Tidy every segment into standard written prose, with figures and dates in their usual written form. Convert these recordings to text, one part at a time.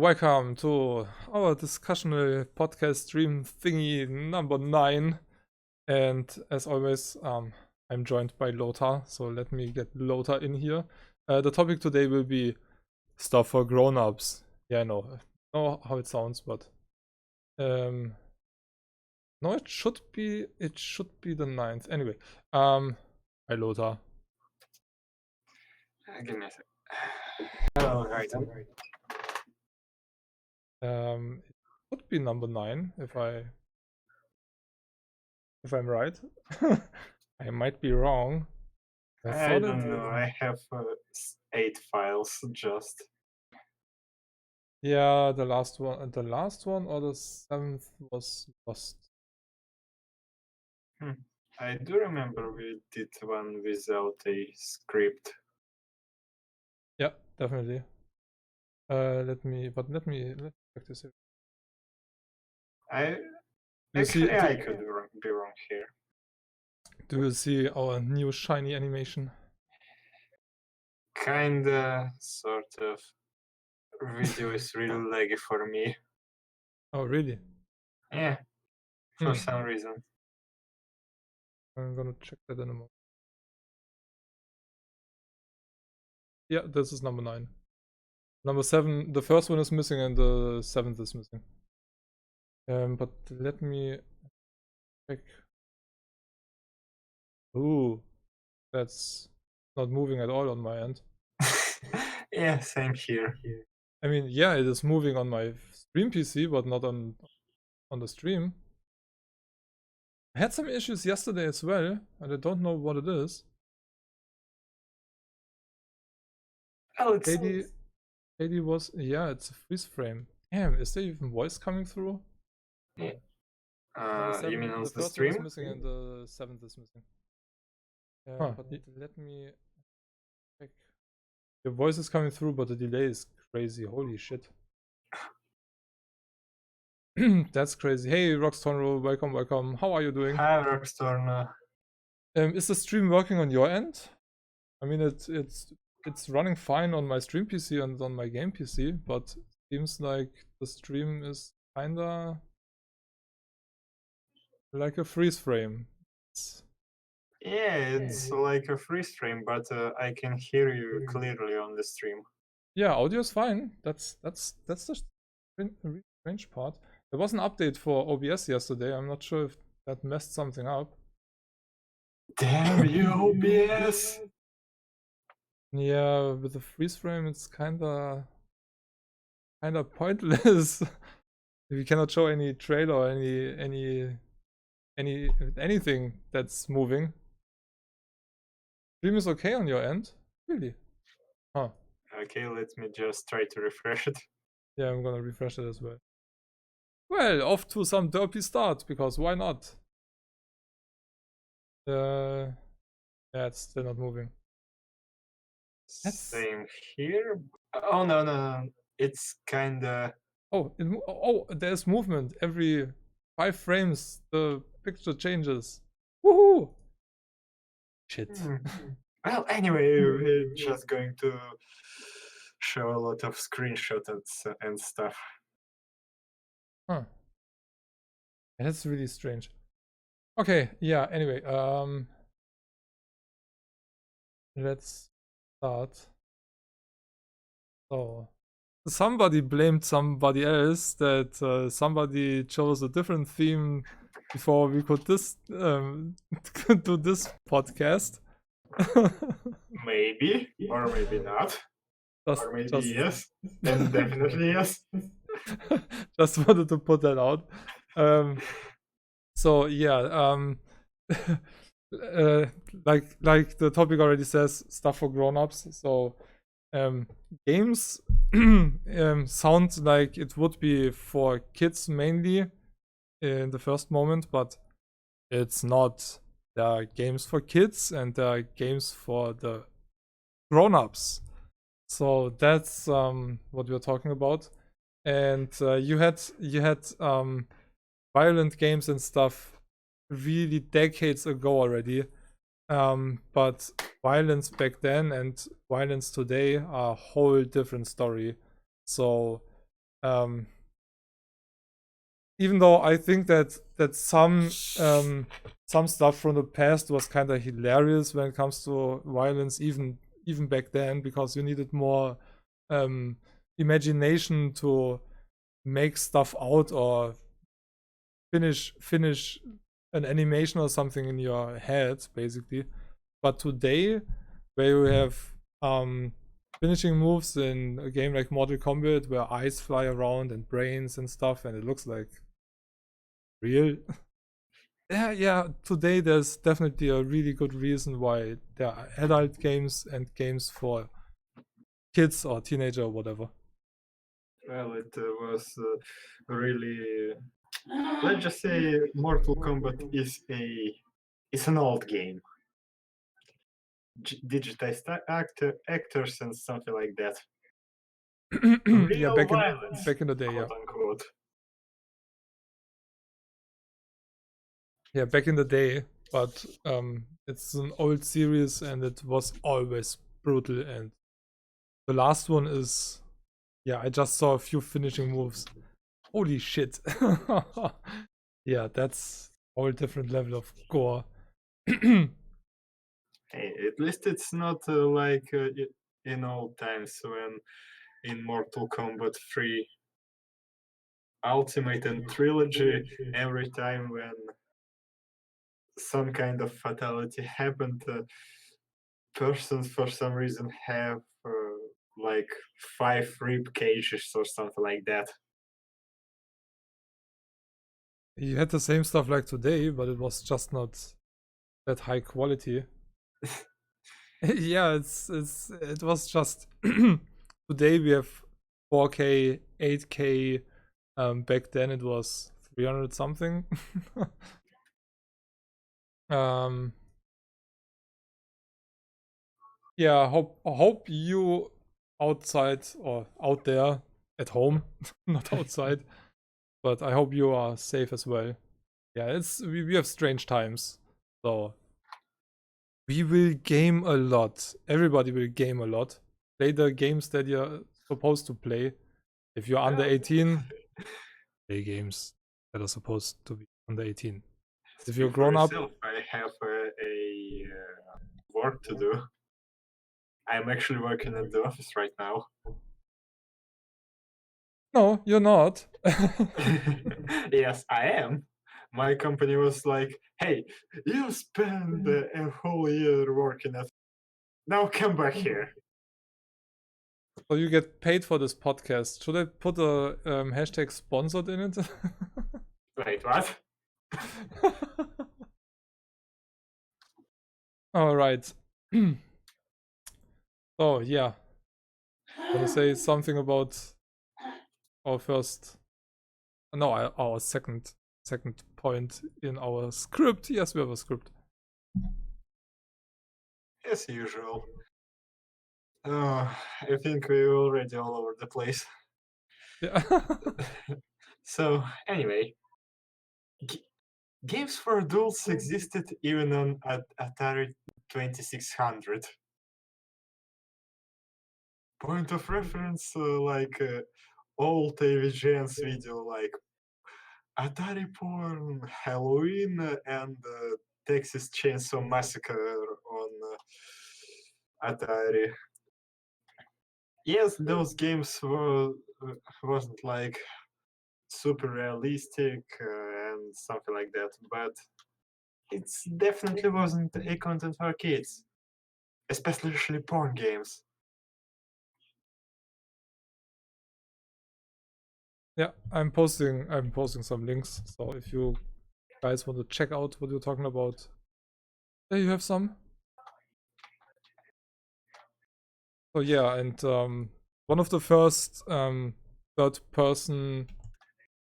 welcome to our discussional podcast stream thingy number 9. And as always, I'm joined by Lothar, so let me get Lothar in here. The topic today will be stuff for grown-ups. Yeah, I know how it sounds, but no, it should be the 9th. Anyway, hi Lothar. Give me a sec. Hello, right. It would be number 9 if I'm right. I might be wrong. I don't know. I have 8 files just. Yeah, the last one or the 7th was lost. I do remember we did one without a script. Yeah, definitely. Let me practice it. I I could be wrong here. Do you see our new shiny animation? Kinda, sort of. Video is really laggy for me. Oh, really? Yeah, for some reason. I'm gonna check that in a moment. Yeah, this is number 9. Number 7, the first one is missing and the 7th is missing. But let me check. Ooh, that's not moving at all on my end. Yeah, same here. I mean, yeah, it is moving on my stream PC, but not on the stream. I had some issues yesterday as well, and I don't know what it is. Oh, it's... Lady was... Yeah, it's a freeze frame. Damn, is there even voice coming through? Yeah. You mean on the the first stream? one is missing and the 7th is missing. But let me check. Your voice is coming through, but the delay is crazy. Holy shit. That's crazy. Hey, Rockstorn, welcome. How are you doing? Hi, Rockstorn. Is the stream working on your end? I mean, it's running fine on my stream PC and on my game PC, but seems like the stream is kinda like a freeze frame. Yeah, it's like a freeze frame, but I can hear you clearly on the stream. Yeah, audio is fine. That's the strange part. There was an update for OBS yesterday. I'm not sure if that messed something up. Damn you, OBS! Yeah, with the freeze frame, it's kinda pointless. We cannot show any trailer or anything that's moving. Stream is okay on your end? Really? Huh. Okay, let me just try to refresh it. Yeah, I'm gonna refresh it as well. Well, off to some derpy start, because why not? Yeah, it's still not moving. Same here. Oh, no. It's kinda... Oh, there's movement. Every 5 frames, the picture changes. Woohoo! Shit. Well, anyway, we're just going to show a lot of screenshots and stuff. Huh. That's really strange. Okay, yeah, anyway, let's start. So, somebody blamed somebody else that somebody chose a different theme before we could do this podcast. Maybe, or maybe not. Or maybe yes, and definitely yes. Just wanted to put that out. So yeah, like the topic already says, stuff for grown-ups. So games sound like it would be for kids mainly in the first moment, but it's not. There are games for kids and there are games for the grown-ups. So that's what we're talking about. And you had violent games and stuff really decades ago already. But violence back then and violence today are a whole different story. So Even though I think that some stuff from the past was kind of hilarious when it comes to violence, even back then, because you needed more imagination to make stuff out or finish an animation or something in your head, basically. But today, where you have finishing moves in a game like Mortal Kombat, where eyes fly around and brains and stuff, and it looks like real. Yeah. Today, there's definitely a really good reason why there are adult games and games for kids or teenager or whatever. Well, it was really. Let's just say Mortal Kombat is an old game. Digitized actors and something like that. Yeah, Real violence, back in the day, yeah. quote unquote. Yeah, back in the day, but it's an old series and it was always brutal. And the last one is, yeah, I just saw a few finishing moves. Holy shit. Yeah, that's a whole different level of gore. Hey, at least it's not like in old times when in Mortal Kombat 3 Ultimate and Trilogy, every time when some kind of fatality happened, persons for some reason have like 5 rib cages or something like that. You had the same stuff like today, but it was just not that high quality. Yeah, it was just today we have 4K, 8K. Back then it was 300 something. Yeah, hope you outside or out there at home, not outside, but I hope you are safe as well. Yeah, we have strange times, so we will game a lot. Everybody will game a lot. Play the games that you're supposed to play. If you're under 18, play games that are supposed to be under 18. If you're Speak for grown up, yourself. I have a work to do. I'm actually working at the office right now. no, you're not. Yes, I am. My company was like, "Hey, you spend a whole year working at. Now come back here." So you get paid for this podcast. Should I put a hashtag sponsored in it? Wait, what? All right. So yeah, wanna say something about our first? No, our second point in our script. Yes, we have a script. As usual. I think we're already all over the place. Yeah. So, anyway, games for adults existed even on Atari 2600. Point of reference, like old AVGN's video, like Atari Porn, Halloween, and Texas Chainsaw Massacre on Atari. Yes, those games wasn't like super realistic and something like that, but it definitely wasn't a content for kids, especially porn games. Yeah, I'm posting some links. So if you guys want to check out what you're talking about, there you have some. So yeah, and one of the first third person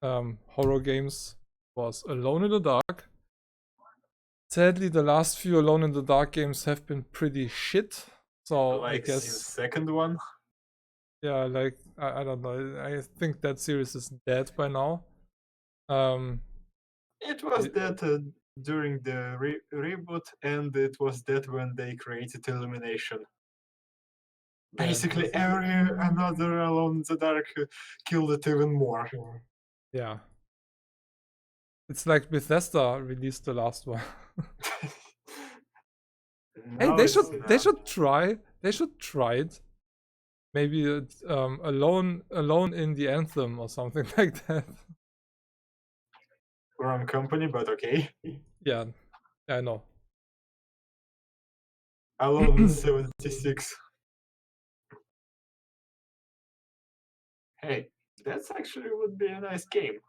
horror games was Alone in the Dark. Sadly, the last few Alone in the Dark games have been pretty shit. So Like I guess second one. yeah, like I don't know. I think that series is dead by now. It was that during the reboot, and it was that when they created Illumination. Basically, every another Alone in the Dark killed it even more. Yeah. It's like Bethesda released the last one. Hey, No, it's they not. should try. They should try it. Maybe it's alone in the Anthem or something like that. Wrong company, but okay. Yeah, I know. Alone 76. Hey, that's actually would be a nice game.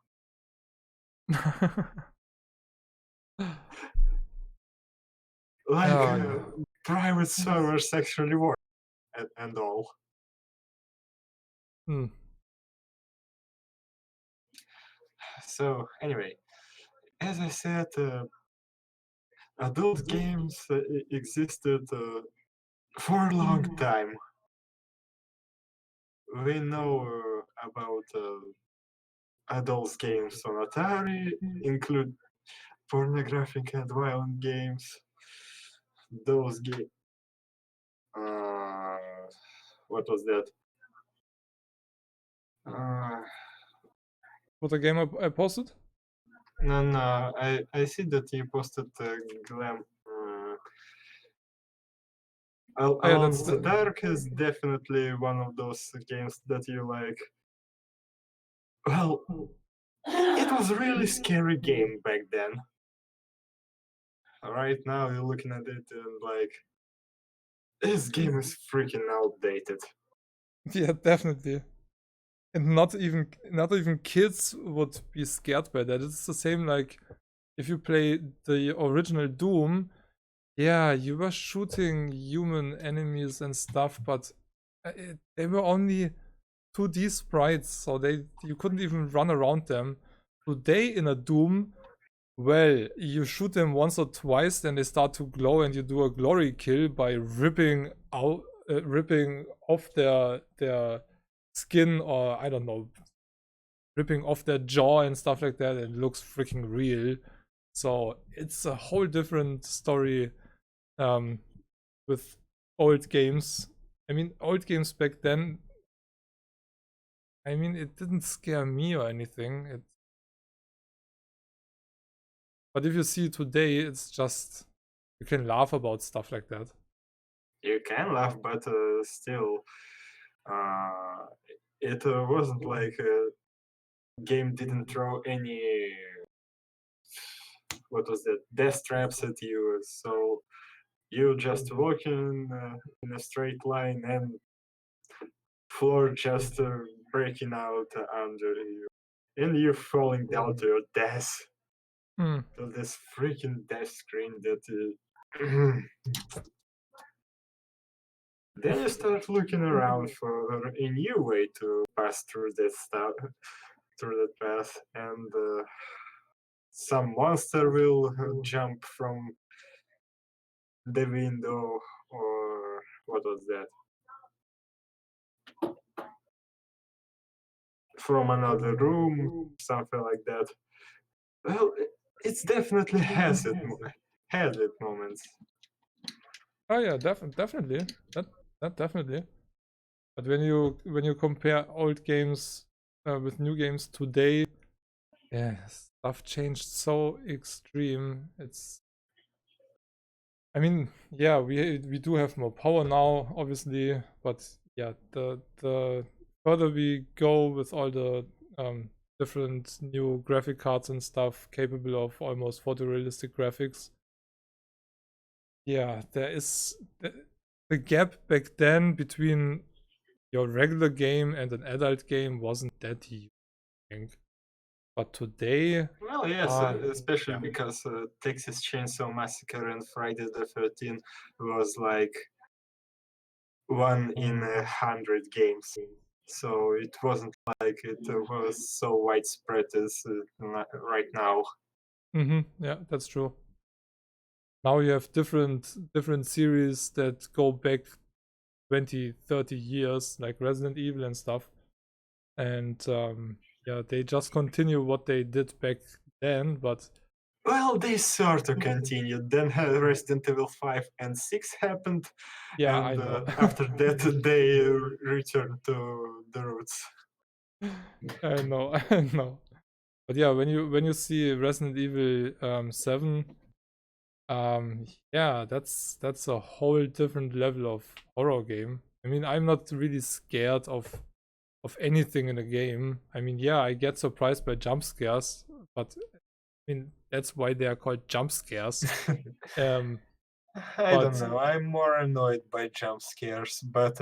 Like Oh, yeah. private servers actually work and all. Hmm. So anyway, as I said, adult games existed for a long time. We know about adult games on Atari, include pornographic and violent games. Those games. What was that? Uh, What a game I posted? no, I see that you posted Glam. Oh, yeah, Alone that's in the the. Dark is definitely one of those games that you like. Well, it was a really scary game back then. Right now, you're looking at it and like, this game is freaking outdated. Yeah, definitely. And not even kids would be scared by that. It's the same like if you play the original Doom. Yeah, you were shooting human enemies and stuff, but they were only 2D sprites, so you couldn't even run around them. Today in a Doom, well, you shoot them once or twice, then they start to glow, and you do a glory kill by ripping off their skin, or I don't know, ripping off their jaw and stuff like that. It looks freaking real. So it's a whole different story um, with old games. I mean, old games back then. I mean, it didn't scare me or anything. But if you see it today, it's just you can laugh about stuff like that. You can laugh, but still, uh, it wasn't like game didn't throw any what was that death traps at you. So you just walking in a straight line and floor just breaking out under you, and you falling down to your death. Hmm. To this freaking death screen that. Then you start looking around for a new way to pass through that stuff, through that path, and some monster will jump from the window, or what was that? From another room, something like that. Well, it's definitely has it moments. Oh yeah, definitely. That definitely. But when you compare old games with new games today, yeah, stuff changed so extreme. I mean, yeah, we do have more power now, obviously, but yeah, the further we go with all the different new graphic cards and stuff capable of almost photorealistic graphics, yeah, there is the gap back then between your regular game and an adult game wasn't that huge, I think. But today, Well, yes, especially yeah. because Texas Chainsaw Massacre and Friday the 13th was like one in 100 games. So it wasn't like it was so widespread as right now. Yeah, that's true. Now you have different series that go back 20, 30 years, like Resident Evil and stuff. And yeah, they just continue what they did back then, but Well, well, they sort of continued. Then Resident Evil 5 and 6 happened, Yeah, I and know. after that, they returned to the roots. I know, I know. But yeah, when you see Resident Evil 7, yeah, that's a whole different level of horror game. I mean, I'm not really scared of anything in a game. I mean, yeah, I get surprised by jump scares, but I mean that's why they are called jump scares. Um, I don't but know. I'm more annoyed by jump scares, but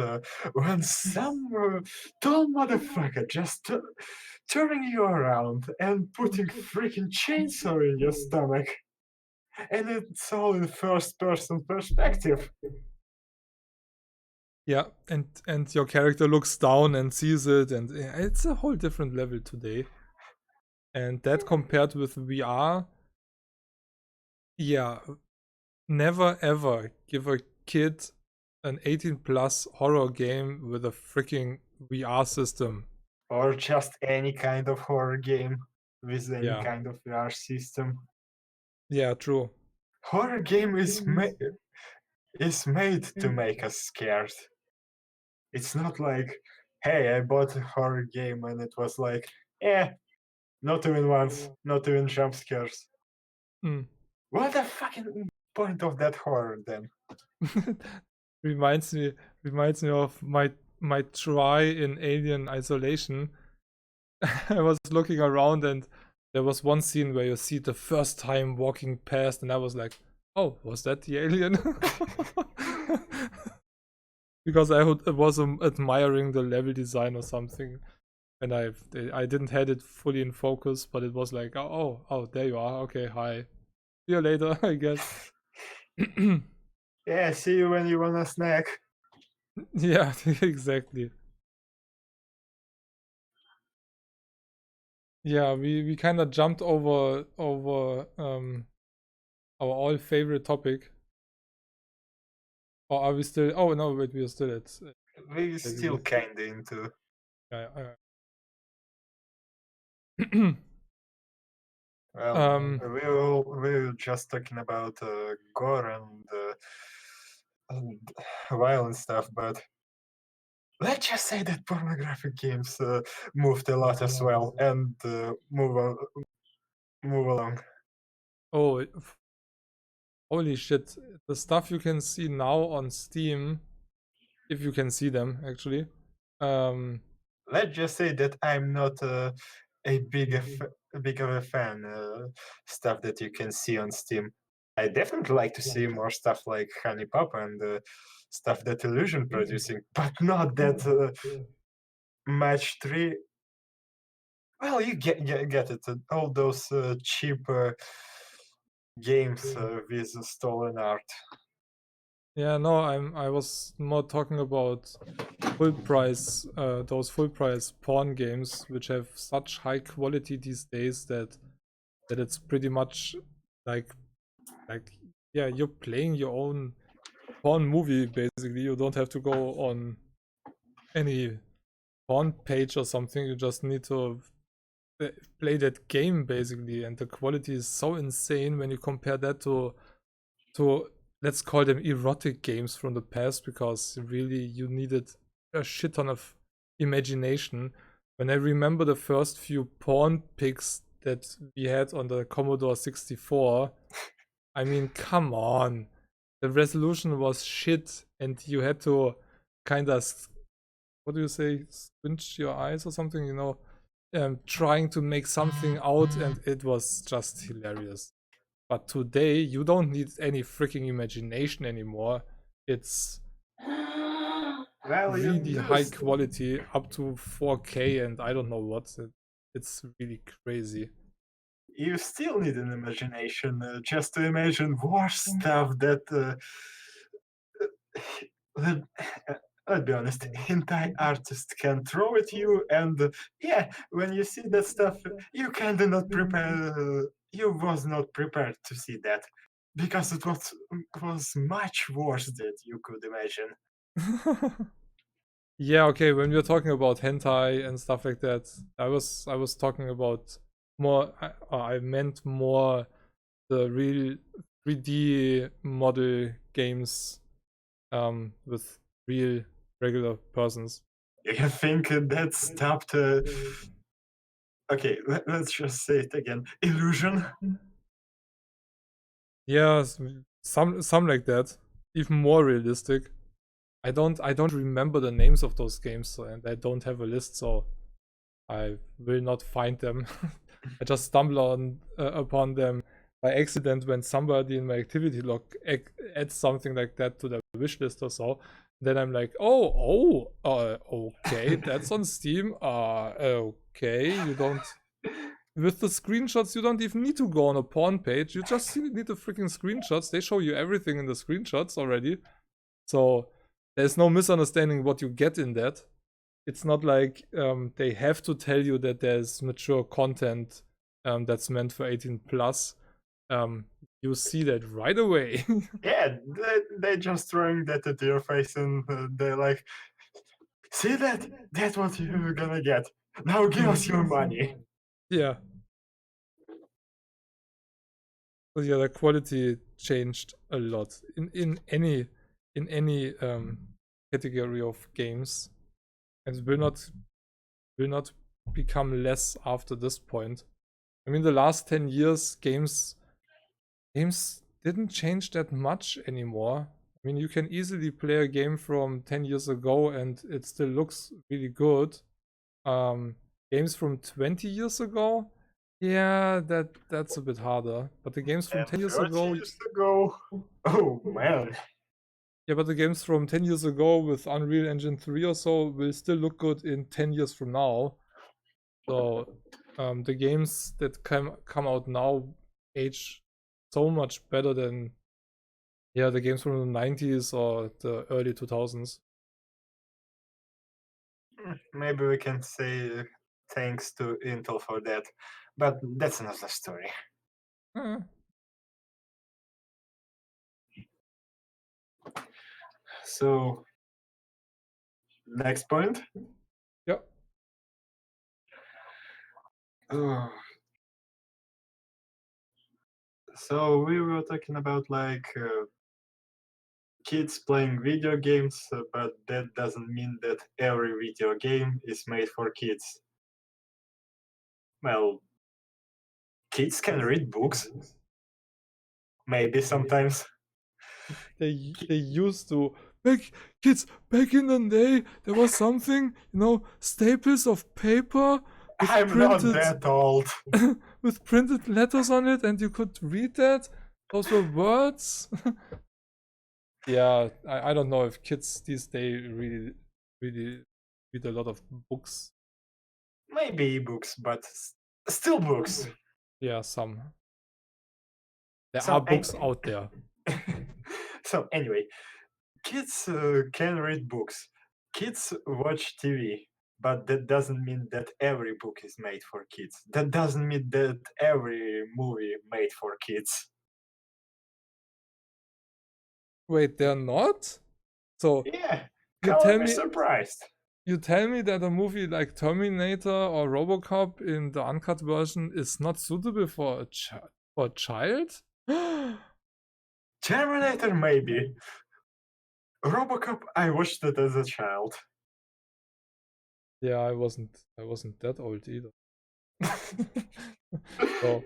when some tall motherfucker just turning you around and putting freaking chainsaw in your stomach, and it's all in first-person perspective. yeah, and your character looks down and sees it, and it's a whole different level today. And that compared with VR, yeah, never ever give a kid an 18 plus horror game with a freaking VR system. Or just any kind of horror game with any Yeah, kind of VR system. yeah, true. Horror game is made to make us scared. It's not like, hey, I bought a horror game and it was like, eh, not even once, not even jump scares. Mm. What the fucking point of that horror then? reminds me reminds me of my try in Alien Isolation. I was looking around and there was one scene where you see the first time walking past, and I was like, "Oh, was that the alien?" Because I was admiring the level design or something, and I didn't had it fully in focus, but it was like, oh, there you are. Okay, hi. See you later, I guess. Yeah, see you when you want a snack. Yeah, exactly. Yeah, we kind of jumped over our all favorite topic. Or are we still? Oh no, wait, we are still at We still basically. kinda into. Yeah, Well, um. we were just talking about gore and violent stuff, but let's just say that pornographic games moved a lot as well and move along. Oh, holy shit! The stuff you can see now on Steam, if you can see them actually. Um. Let's just say that I'm not a big of a fan stuff that you can see on Steam. I definitely like to see more stuff like Honey Pop and stuff that Illusion producing, but not that Match 3. Well, you get it. All those cheap games with stolen art. Yeah, no, I was more talking about full price, those full price porn games, which have such high quality these days that it's pretty much like like yeah, you're playing your own porn movie basically. You don't have to go on any porn page or something. You just need to play that game basically, and the quality is so insane when you compare that to let's call them erotic games from the past, because really you needed a shit ton of imagination. When I remember the first few porn pics that we had on the Commodore 64, I mean, come on. The resolution was shit, and you had to kind of, what do you say, squinch your eyes or something, trying to make something out, and it was just hilarious. But today, you don't need any freaking imagination anymore. It's Well, you really do. high quality, up to 4K, and I don't know what. It's really crazy. You still need an imagination just to imagine worse stuff that. Let, let's be honest, hentai artist can throw at you, and yeah, when you see that stuff, you kinda not prepare. You was not prepared to see that because it was much worse than you could imagine. Yeah, okay, when we are talking about hentai and stuff like that, I was talking about more, I meant more the real 3D model games with real regular persons. You think that stopped? Okay, let's just say it again. Illusion. Yeah, some like that. Even more realistic. I don't remember the names of those games, and I don't have a list, so I will not find them. I just stumble upon them by accident when somebody in my activity log adds something like that to their wish list or so. Then I'm like, okay, that's on Steam. Okay, you don't. With the screenshots, you don't even need to go on a porn page. You just need the freaking screenshots. They show you everything in the screenshots already. So there's no misunderstanding what you get in that. It's not like they have to tell you that there's mature content that's meant for 18 plus. You see that right away. Yeah, they just throwing that at your face, and they're like, "See that? That's what you're gonna get. Now give us your money." Yeah. So yeah, the quality changed a lot in any category of games, and it will not become less after this point. I mean, the last 10 years, games didn't change that much anymore. I mean, you can easily play a game from 10 years ago and it still looks really good. Games from 20 years ago, yeah, that's a bit harder. But the games from And 10 years 30 ago, years ago, oh man, yeah, but the games from 10 years ago with Unreal Engine 3 or so will still look good in 10 years from now. So the games that come out now age so much better than the games from the 90s or the early 2000s. maybe we can say thanks to Intel for that, but that's another story. Uh, So, next point. yeah. Oh, so we were talking about like kids playing video games, but that doesn't mean that every video game is made for kids. Well, kids can read books, maybe sometimes. They used to back kids back in the day there was something, staples of paper with I'm not printed that old. with printed letters on it and you could read that. Those were words. Yeah, I don't know if kids these days really read a lot of books. Maybe books, but still books. Yeah, some. There are So, books out there. so anyway, kids can read books. Kids watch TV, but that doesn't mean that every book is made for kids. That doesn't mean that every movie made for kids. Wait, they're not? So Yeah, you color tell me me surprised. you tell me that a movie like Terminator or RoboCop in the uncut version is not suitable for a child? Terminator, maybe. Robocop, I watched it as a child. Yeah, I wasn't that old either. So,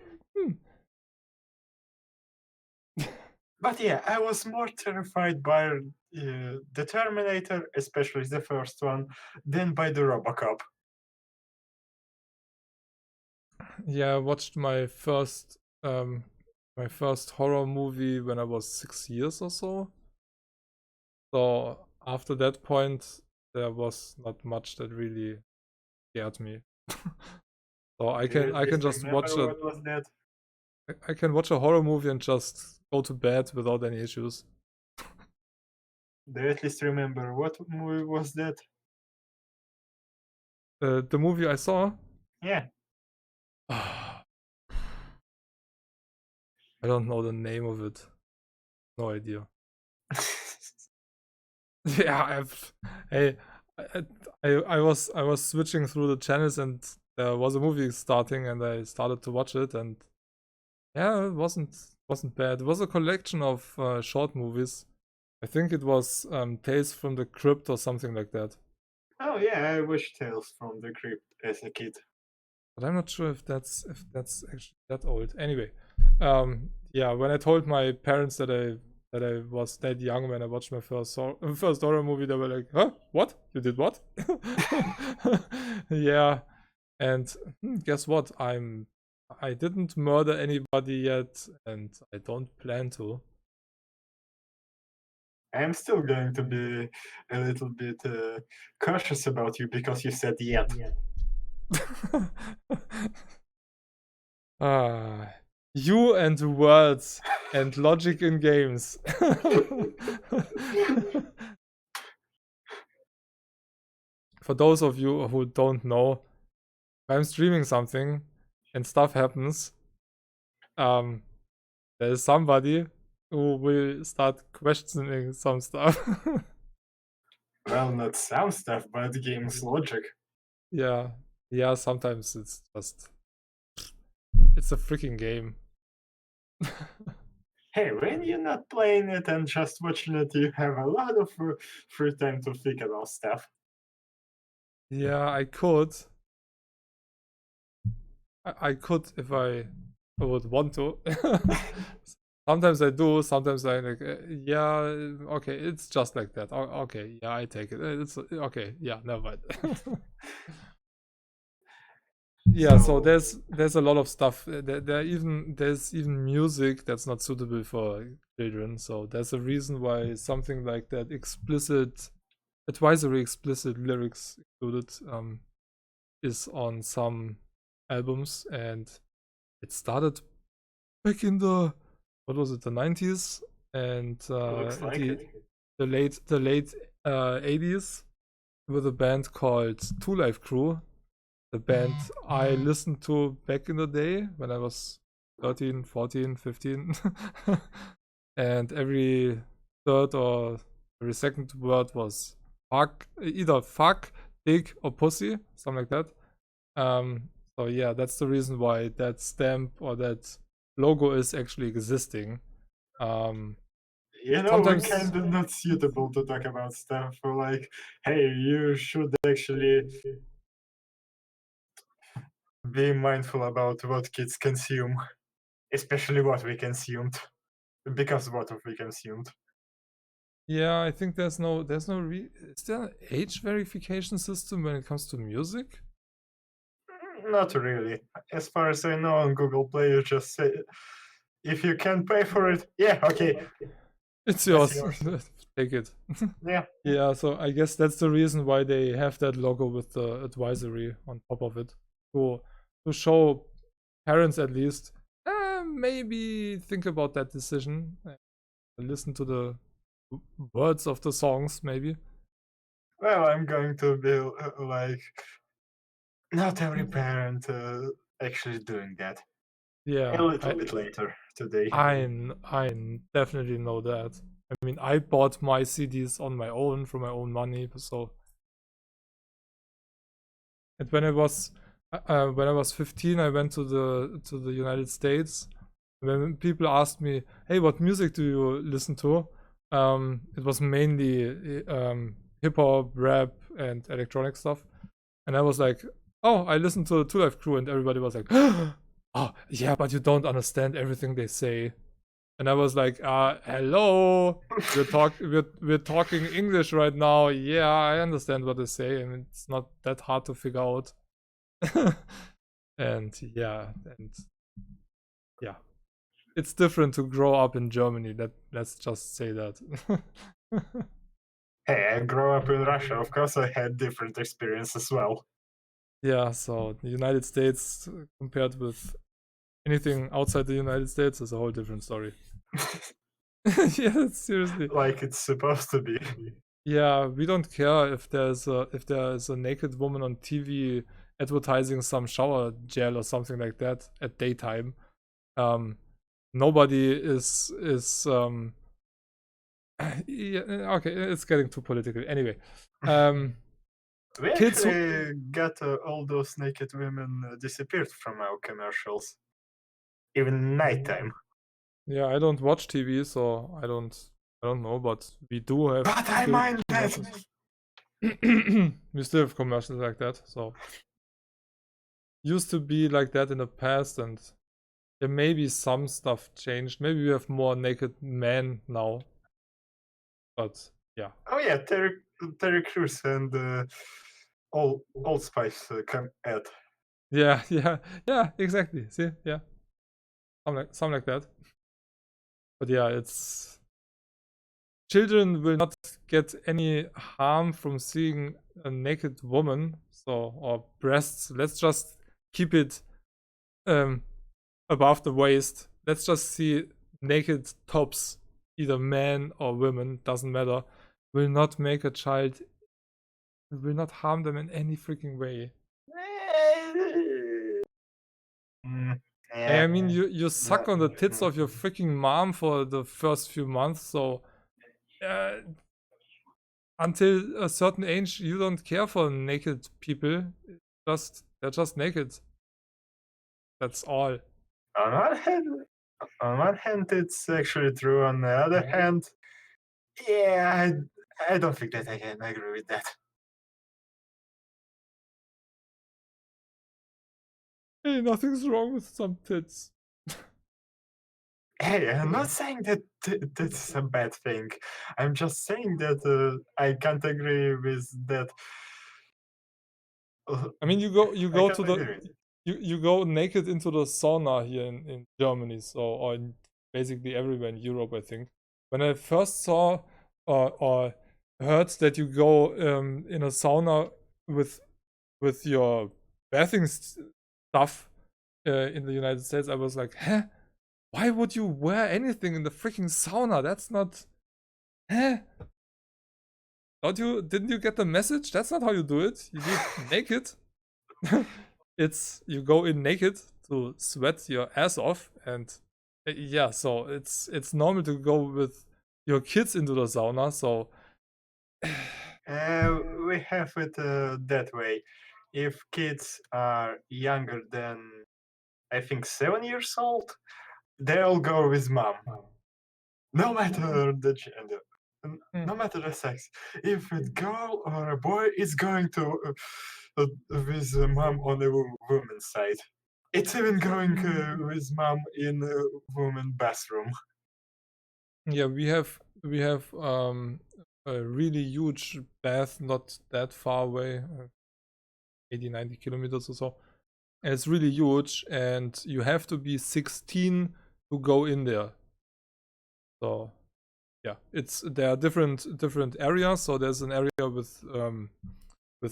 But yeah, I was more terrified by the Terminator, especially the first one, than by the Robocop. yeah, I watched my first horror movie when I was 6 years or so. So after that point, there was not much that really scared me. So I Do you can at least just remember watch what was that? I can watch a horror movie and just go to bed without any issues. Do you at least remember what movie was that? The movie I saw, Yeah. I don't know the name of it. No idea. Yeah, hey, I was switching through the channels and there was a movie starting and I started to watch it and yeah, it wasn't wasn't bad. It was a collection of short movies. I think it was Tales from the Crypt or something like that. Oh yeah, I watched Tales from the Crypt as a kid. But I'm not sure if that's actually that old. Anyway, yeah, when I told my parents that I was that young when I watched my first horror movie, they were like, "Huh? What? You did what?" Yeah, and guess what? I didn't murder anybody yet, and I don't plan to. I'm still going to be a little bit cautious about you because you said yet. Ah, you and words and logic in games. For those of you who don't know, if I'm streaming something and stuff happens, um, there is somebody who will start questioning some stuff. Well, not some stuff, but game's logic. Yeah, yeah. Sometimes it's just it's a freaking game. Hey, when you're not playing it and just watching it, you have a lot of free time to think about stuff. Yeah, I could. I could if I would want to. Sometimes I do. Sometimes I like. Yeah, okay. It's just like that. Okay, yeah, I take it. It's okay. Yeah, never mind. Yeah, so there's a lot of stuff. There's even music that's not suitable for children. So there's a reason why something like that advisory explicit lyrics included is on some albums, and it started back in the what was it, the 90s and Looks like it. the late 80s with a band called Two Life Crew, the band I listened to back in the day when I was 13, 14, 15. And every third or every second word was fuck, either fuck, dick, or pussy, something like that. So yeah, that's the reason why that stamp or that logo is actually existing. You know, we're Sometimes, kind of not suitable to talk about stuff like, hey, you should actually be mindful about what kids consume, especially what we consumed, because what we consumed. yeah, I think is there an age verification system when it comes to music? Not really. As far as I know, on Google Play, you just say, if you can pay for it, yeah, okay, It's that's yours. yours. Take it. Yeah. Yeah, so I guess that's the reason why they have that logo with the advisory on top of it. To show parents at least, maybe think about that decision. Listen to the words of the songs, maybe. Well, I'm going to be like, not every parent actually doing that. A Yeah, little bit later today. I definitely know that. I mean, I bought my CDs on my own from my own money, so. And when I was 15, I went to the United States. When people asked me, "Hey, what music do you listen to?" It was mainly hip hop, rap, and electronic stuff. And I was like, "Oh, I listen to Two Life Crew," and everybody was like, "Oh, yeah, but you don't understand everything they say." And I was like, hello, we're talking English right now. Yeah, I understand what they say, and it's not that hard to figure out." and yeah, and yeah, it's different to grow up in Germany. Let's just say that. Hey, I grew up in Russia. Of course, I had different experience as well. Yeah, so the United States compared with anything outside the United States is a whole different story. Yeah, seriously. Like it's supposed to be. Yeah, we don't care if there is a naked woman on TV advertising some shower gel or something like that at daytime. Um, Nobody is yeah, okay, it's getting too political. Anyway, We kids who actually got all those naked women disappeared from our commercials, even nighttime. Yeah, I don't watch TV, so I don't know, but we do have But I still mind that. commercials. We still have commercials like that, so used to be like that in the past, and there may be some stuff changed. Maybe we have more naked men now, but yeah. Oh yeah, Terry Crews and Old Spice come ad. Yeah, yeah, exactly. See, yeah, something like that. But yeah, it's children will not get any harm from seeing a naked woman, so or breasts. Let's just keep it above the waist. Let's just see naked tops, either men or women, doesn't matter. Will not make a child. Will not harm them in any freaking way. Yeah. I mean, you suck on the tits of your freaking mom for the first few months, so uh, until a certain age, you don't care for naked people. They're just naked. That's all. On one hand, it's actually true. On the other hand, yeah, I don't think that I can agree with that. Hey, nothing's wrong with some tits. Hey, I'm not saying that that's a bad thing. I'm just saying that I can't agree with that. I mean, you I go can't to the agree with it. you go naked into the sauna here in Germany, so or in basically everywhere in Europe, I think. When I first saw or heard that you go in a sauna with your bathing stuff in the United States, I was like, huh? Why would you wear anything in the freaking sauna? That's not, huh? Didn't you get the message? That's not how you do it. You do it naked. It's you go in naked to sweat your ass off, and yeah, so it's normal to go with your kids into the sauna. So We have it that way. If kids are younger than, I think, 7 years old, they'll go with mom. No matter the gender, hmm, no matter the sex. If a girl or a boy is going to with mom on the woman's side. It's even going with mom in a woman bathroom. yeah, we have a really huge bath, not that far away, 80, 90 kilometers or so. And it's really huge, and you have to be 16 to go in there. So yeah, there are different areas. So there's an area with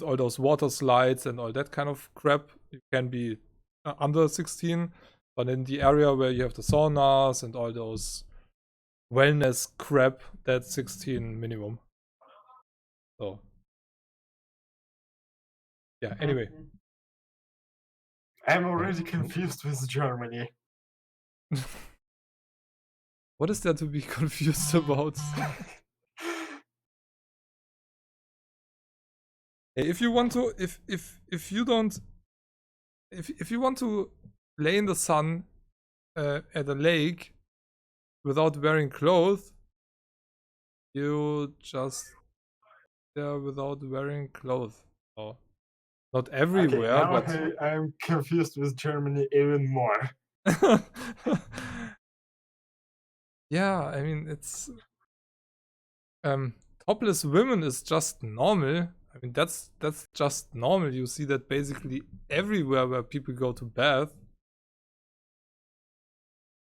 all those water slides and all that kind of crap. You can be under 16, but in the area where you have the saunas and all those wellness crap, that's 16 minimum. So yeah. Anyway, I'm already confused with Germany. what is there to be confused about? If you want to, if you don't, if you want to lay in the sun at a lake without wearing clothes, you just there without wearing clothes. So not Okay, everywhere, now but I'm confused with Germany even more. yeah, I mean it's topless women is just normal. I mean that's just normal. You see that basically everywhere where people go to bath.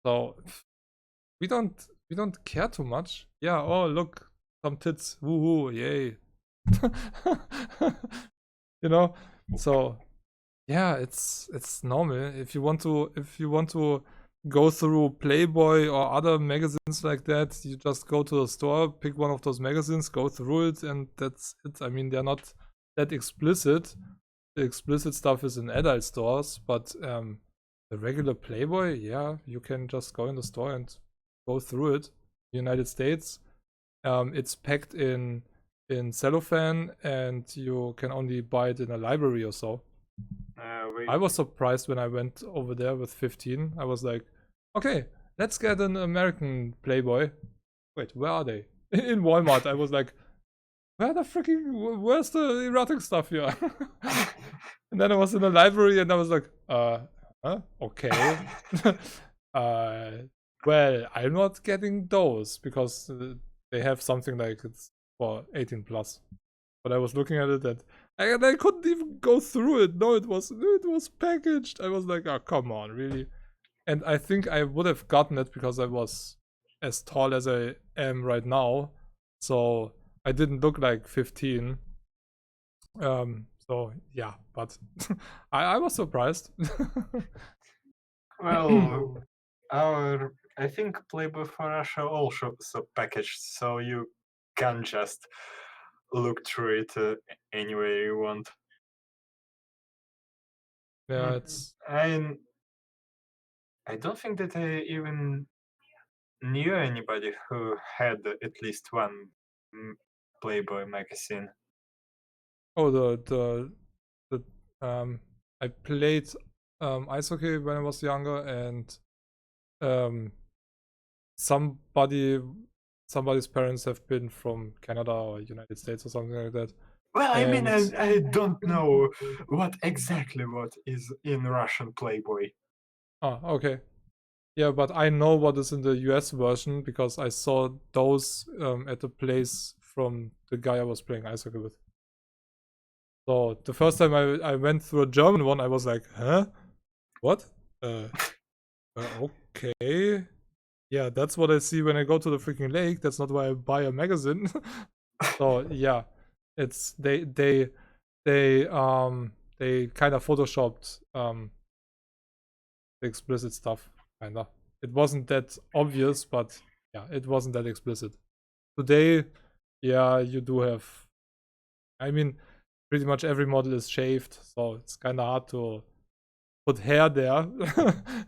So we don't care too much. Yeah, oh look, some tits, woohoo, yay. You know? So yeah, it's normal. If you want to go through Playboy or other magazines like that, you just go to a store, pick one of those magazines, go through it, and that's it. I mean, they're not that explicit. The explicit stuff is in adult stores, but the regular Playboy, yeah, you can just go in the store and go through it. United States, it's packed in cellophane, and you can only buy it in a library or so. Wait. I was surprised when I went over there with 15. I was like, okay, let's get an American Playboy. Wait, where are they? In Walmart. I was like, where's the erotic stuff here? And then I was in the library and I was like, okay. Well, I'm not getting those because they have something like it's for 18 plus. But I was looking at it and I couldn't even go through it. No, it was packaged. I was like, oh, come on, really? And I think I would have gotten it because I was as tall as I am right now. So I didn't look like 15. So yeah, but I was surprised. Well, I think Playboy for Russia also packaged, so you can just look through it any way you want. Yeah, it's And I don't think that I even knew anybody who had at least one mm, Playboy magazine. oh the I played ice hockey when I was younger, and um somebody's parents have been from Canada or United States or something like that. Well, I mean, And I don't know what is in Russian Playboy. okay. Yeah, but I know what is in the US version because I saw those at the place from the guy I was playing ice hockey with. So the first time I went through a German one, I was like, huh? What? Okay. Yeah, that's what I see when I go to the freaking lake. That's not why I buy a magazine. So yeah, it's they kind of photoshopped the explicit stuff, kinda. It wasn't that obvious, but yeah, it wasn't that explicit. Today, yeah, you do have. I mean, pretty much every model is shaved, so it's kind of hard to put hair there.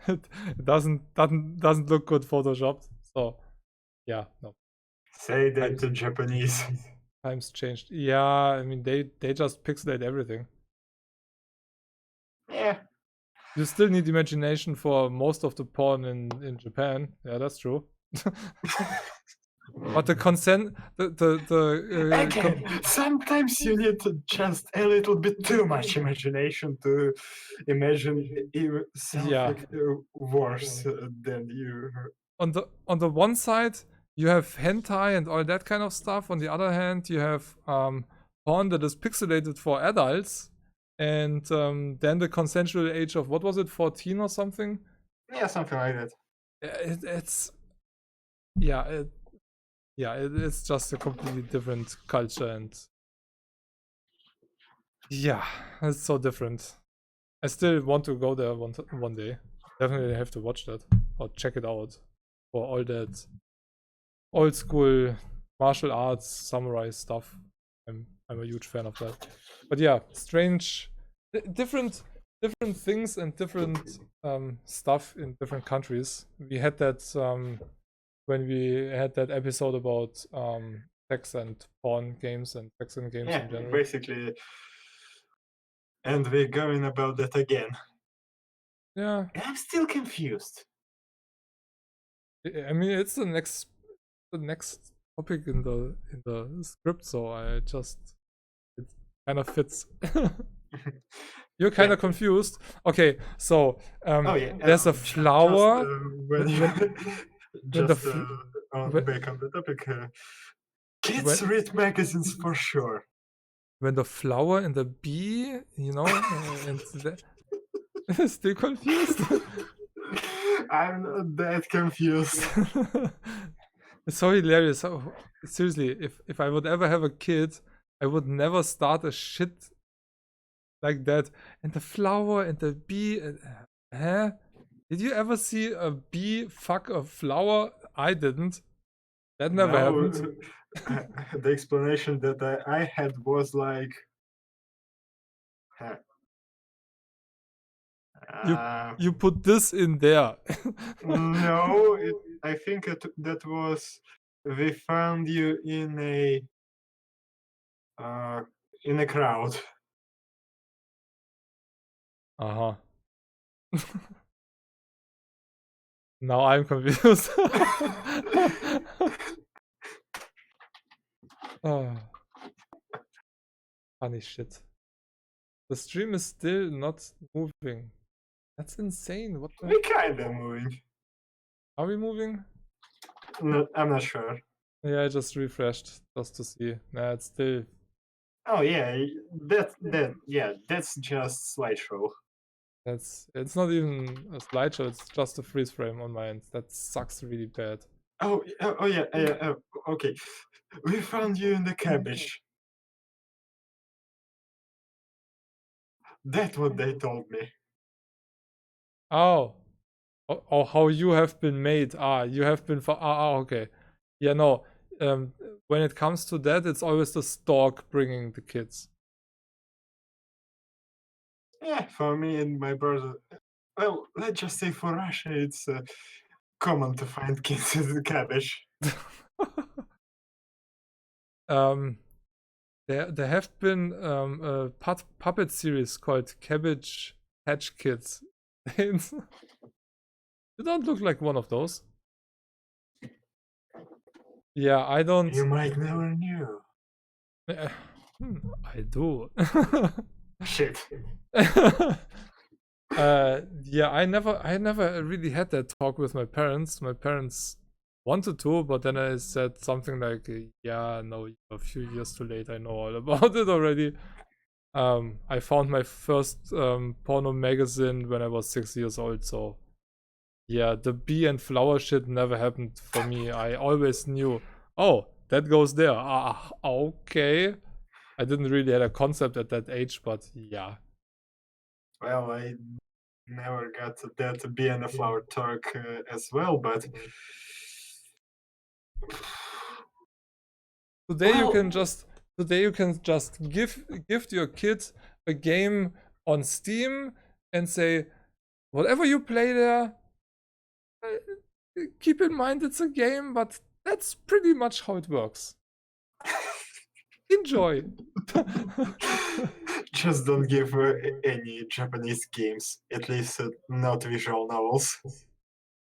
It doesn't look good photoshopped. So yeah, no. Say that Times to Japanese. times changed. Yeah, I mean they just pixelate everything. Yeah. You still need imagination for most of the porn in Japan. Yeah, that's true. But the consent, Again, sometimes you need just a little bit too much imagination to imagine yeah. something worse than you. On the one side, you have hentai and all that kind of stuff. On the other hand, you have porn that is pixelated for adults, and then the consensual age of what was it, 14 or something? Yeah, something like that. It's yeah, it's just a completely different culture, and yeah, it's so different. I still want to go there one day. Definitely have to watch that or check it out for all that old school martial arts samurai stuff. I'm a huge fan of that. But yeah, strange, different things and different stuff in different countries. We had that when we had that episode about sex and porn games and sex and games Yeah, in general. basically. And we're going about that again. Yeah, I'm still confused. I mean it's the next topic in the script, so I just it kind of fits. You're kind of confused. Okay, so Oh yeah, there's a flower when you when the just fl- when, back on the topic, kids when read magazines for sure. when the flower and the bee, and still confused. I'm not that confused. It's so hilarious. Seriously, if I would ever have a kid, I would never start a shit like that. And the flower and the bee. Huh? Did you ever see a bee fuck a flower? I didn't. That never No, happened. the explanation that I had was like, huh, You uh, you put this in there. no, I think that was we found you uh, in a crowd. Uh-huh. Now I'm confused. Oh, funny shit. The stream is still not moving. That's insane. What the? We kinda moving. Are we moving? No, I'm not sure. Yeah, I just refreshed just to see. Nah, it's still. Oh yeah, that's just slideshow. It's not even a slideshow. It's just a freeze frame on my end. That sucks really bad. Oh yeah, okay. We found you in the cabbage. That's what they told me. Oh. Oh, how you have been made. Ah, you have been okay. Yeah, no. When it comes to that, it's always the stork bringing the kids. Yeah, for me and my brother. Well, let's just say for Russia, it's common to find kids in the cabbage. um, there have been a puppet series called Cabbage Patch Kids. You don't look like one of those. Yeah, I don't. You might never knew. I do. Shit. Yeah, I never really had that talk with my parents. My parents wanted to, but then I said something like, yeah, no, a few years too late, I know all about it already. I found my first porno magazine when I was 6 years old, so yeah, the bee and flower shit never happened for me. I always knew, oh, that goes there. Ah, okay. I didn't really have a concept at that age, but yeah. Well, I never got that being a flower talk as well, but Today you well, can just gift your kid a game on Steam and say, whatever you play there, keep in mind it's a game, but that's pretty much how it works. Enjoy. just don't give any Japanese games, at least not visual novels.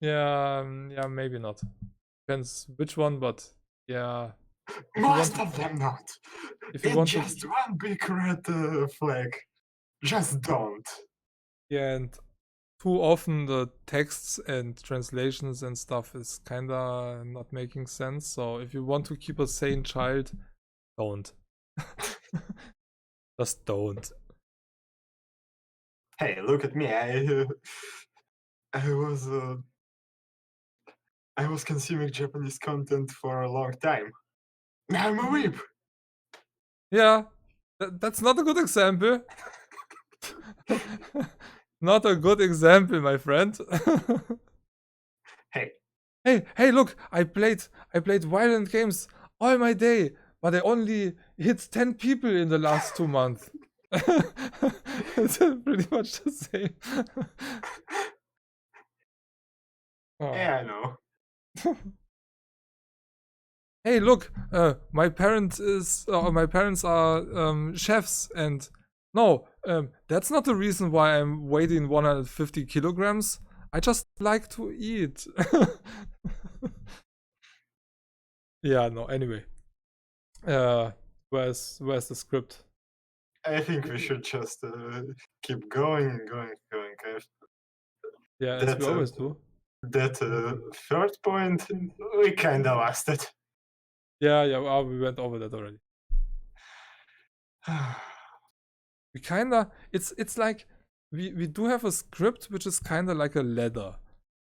Yeah, yeah, maybe not. Depends which one, but yeah. Most of them not. If you It's want to, just one big red flag. Just don't. yeah, and too often the texts and translations and stuff is kinda not making sense. So if you want to keep a sane child, don't. Just don't. Hey, look at me. I was uh, I was consuming Japanese content for a long time. Now I'm a weep. Yeah, that's not a good example. Not a good example, my friend. Hey, Hey, look! I played violent games all my day, but I only hit 10 people in the last 2 months. It's pretty much the same. Oh. yeah, I know. Hey, look! My parents are chefs, and no, that's not the reason why I'm weighing 150 kilograms. I just like to eat. Yeah, no. Anyway, where's the script? I think we should just keep going and going. Yeah, as That we always do. third point, we kinda lost it. Yeah. Well, we went over that already. We kinda. It's like we do have a script which is kinda like a ladder,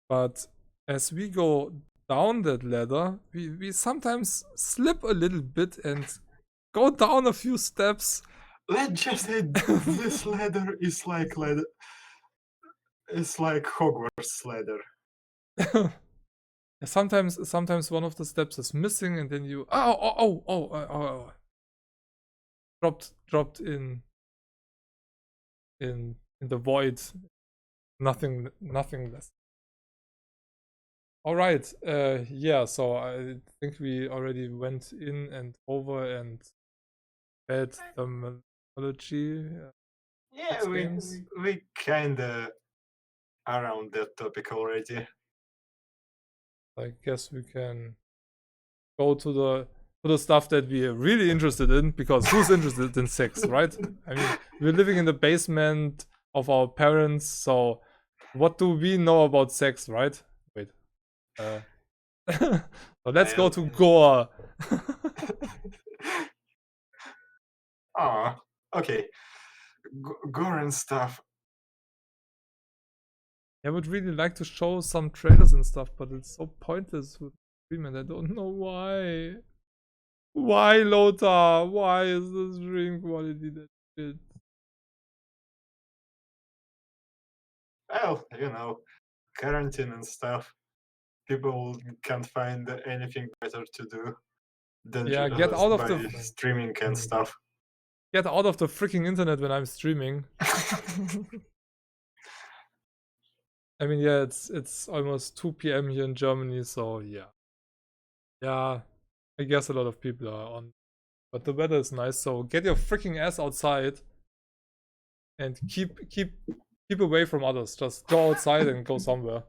but as we go down that ladder, we sometimes slip a little bit and go down a few steps. Let's just say this ladder is like it's like Hogwarts ladder. Sometimes one of the steps is missing, and then you dropped in the void. Nothing less. All right. Yeah. So I think we already went in and over and read the mythology. Yeah, Kids games. we kinda around that topic already. I guess we can go to the stuff that we are really interested in, because who's interested in sex, right? I mean, we're living in the basement of our parents, so what do we know about sex, right? Wait. So let's go to gore. Ah, okay. Gore and stuff. I would really like to show some trailers and stuff, but it's so pointless with stream and I don't know why. Why, Lothar? Why is the stream quality that shit? Well, you know, quarantine and stuff. People can't find anything better to do than Yeah, get out of by the streaming and stuff. get out of the freaking internet when I'm streaming. I mean, yeah, it's almost 2 p.m. here in Germany, so yeah. Yeah, I guess a lot of people are on. But the weather is nice, so get your freaking ass outside and keep away from others. Just go outside and go somewhere.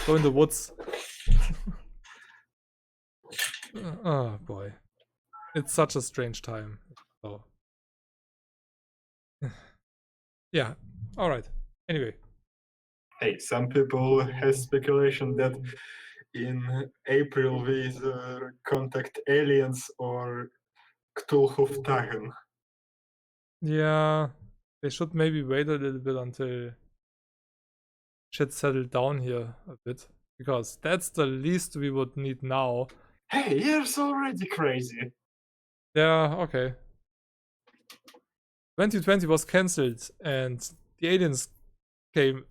Go in the woods. Oh boy. It's such a strange time. So yeah. Alright. Anyway. Hey, some people have speculation that in April we either contact aliens or Cthulhu. Yeah. They should maybe wait a little bit until shit settled down here a bit. Because that's the least we would need now. Hey, year's already crazy. Yeah, okay. 2020 was cancelled and the aliens came.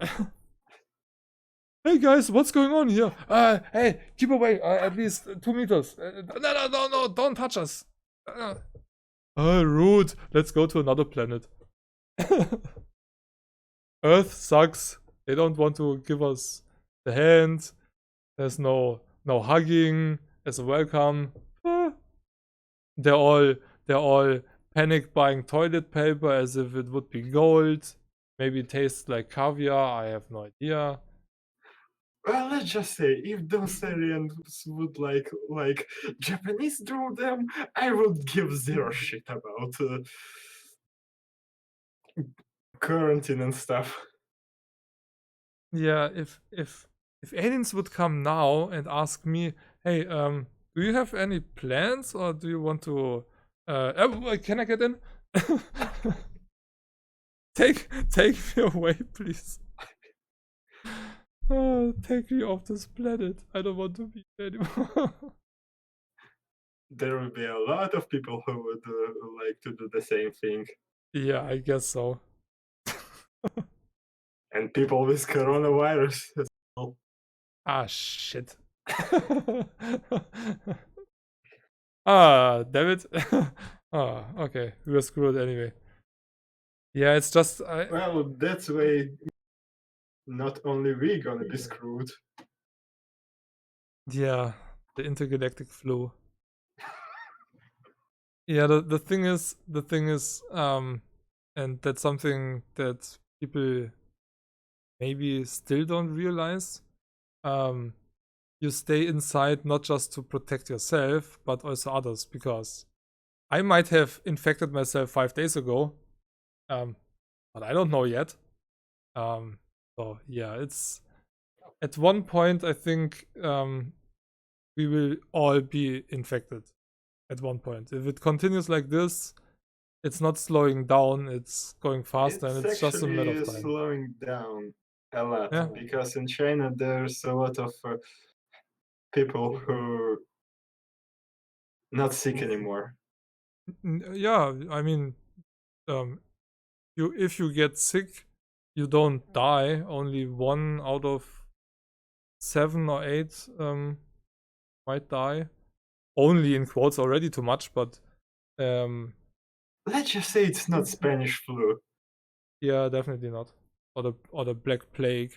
Hey guys, what's going on here? Hey, keep away, at least 2 meters. No, don't touch us. Rude. Let's go to another planet. Earth sucks. They don't want to give us the hand. There's no hugging as a welcome. They're all panic buying toilet paper as if it would be gold. Maybe it tastes like caviar. I have no idea. Well, let's just say, if those aliens would like Japanese drew them, I would give zero shit about quarantine and stuff. Yeah, if aliens would come now and ask me, hey, do you have any plans or do you want to can I get in? take me away, please. Take me off this planet. I don't want to be here anymore. There will be a lot of people who would like to do the same thing. Yeah, I guess so. And people with coronavirus as well. Ah, shit. Ah, damn it. Ah, okay. We were screwed anyway. Yeah, it's just... Well, that's way not only we gonna be screwed. Yeah, the intergalactic flu. Yeah, the thing is, and that's something that people maybe still don't realize. You stay inside not just to protect yourself, but also others, because I might have infected myself 5 days ago, but I don't know yet. So yeah, it's at one point I think we will all be infected at one point. If it continues like this, it's not slowing down, it's going faster, and it's just a matter of time. Slowing down a lot, Yeah. because in China there's a lot of people who not sick anymore. Yeah, I mean, if you get sick, you don't die. Only 1 out of 7 or 8 might die. Only in quotes, already too much, but let's just say it's not Spanish flu. yeah, definitely not. Or the Black Plague.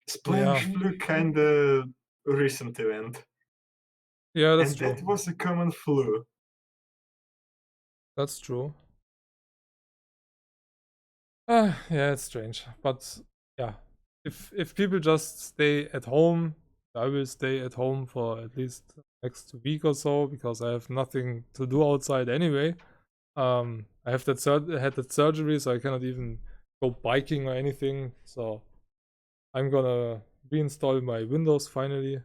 Spanish flu kinda recent event. Yeah, that's and true. That was a common flu. That's true. Yeah, it's strange, but yeah, if people just stay at home, I will stay at home for at least next week or so because I have nothing to do outside anyway. I have had that surgery, so I cannot even go biking or anything. So I'm gonna reinstall my Windows finally,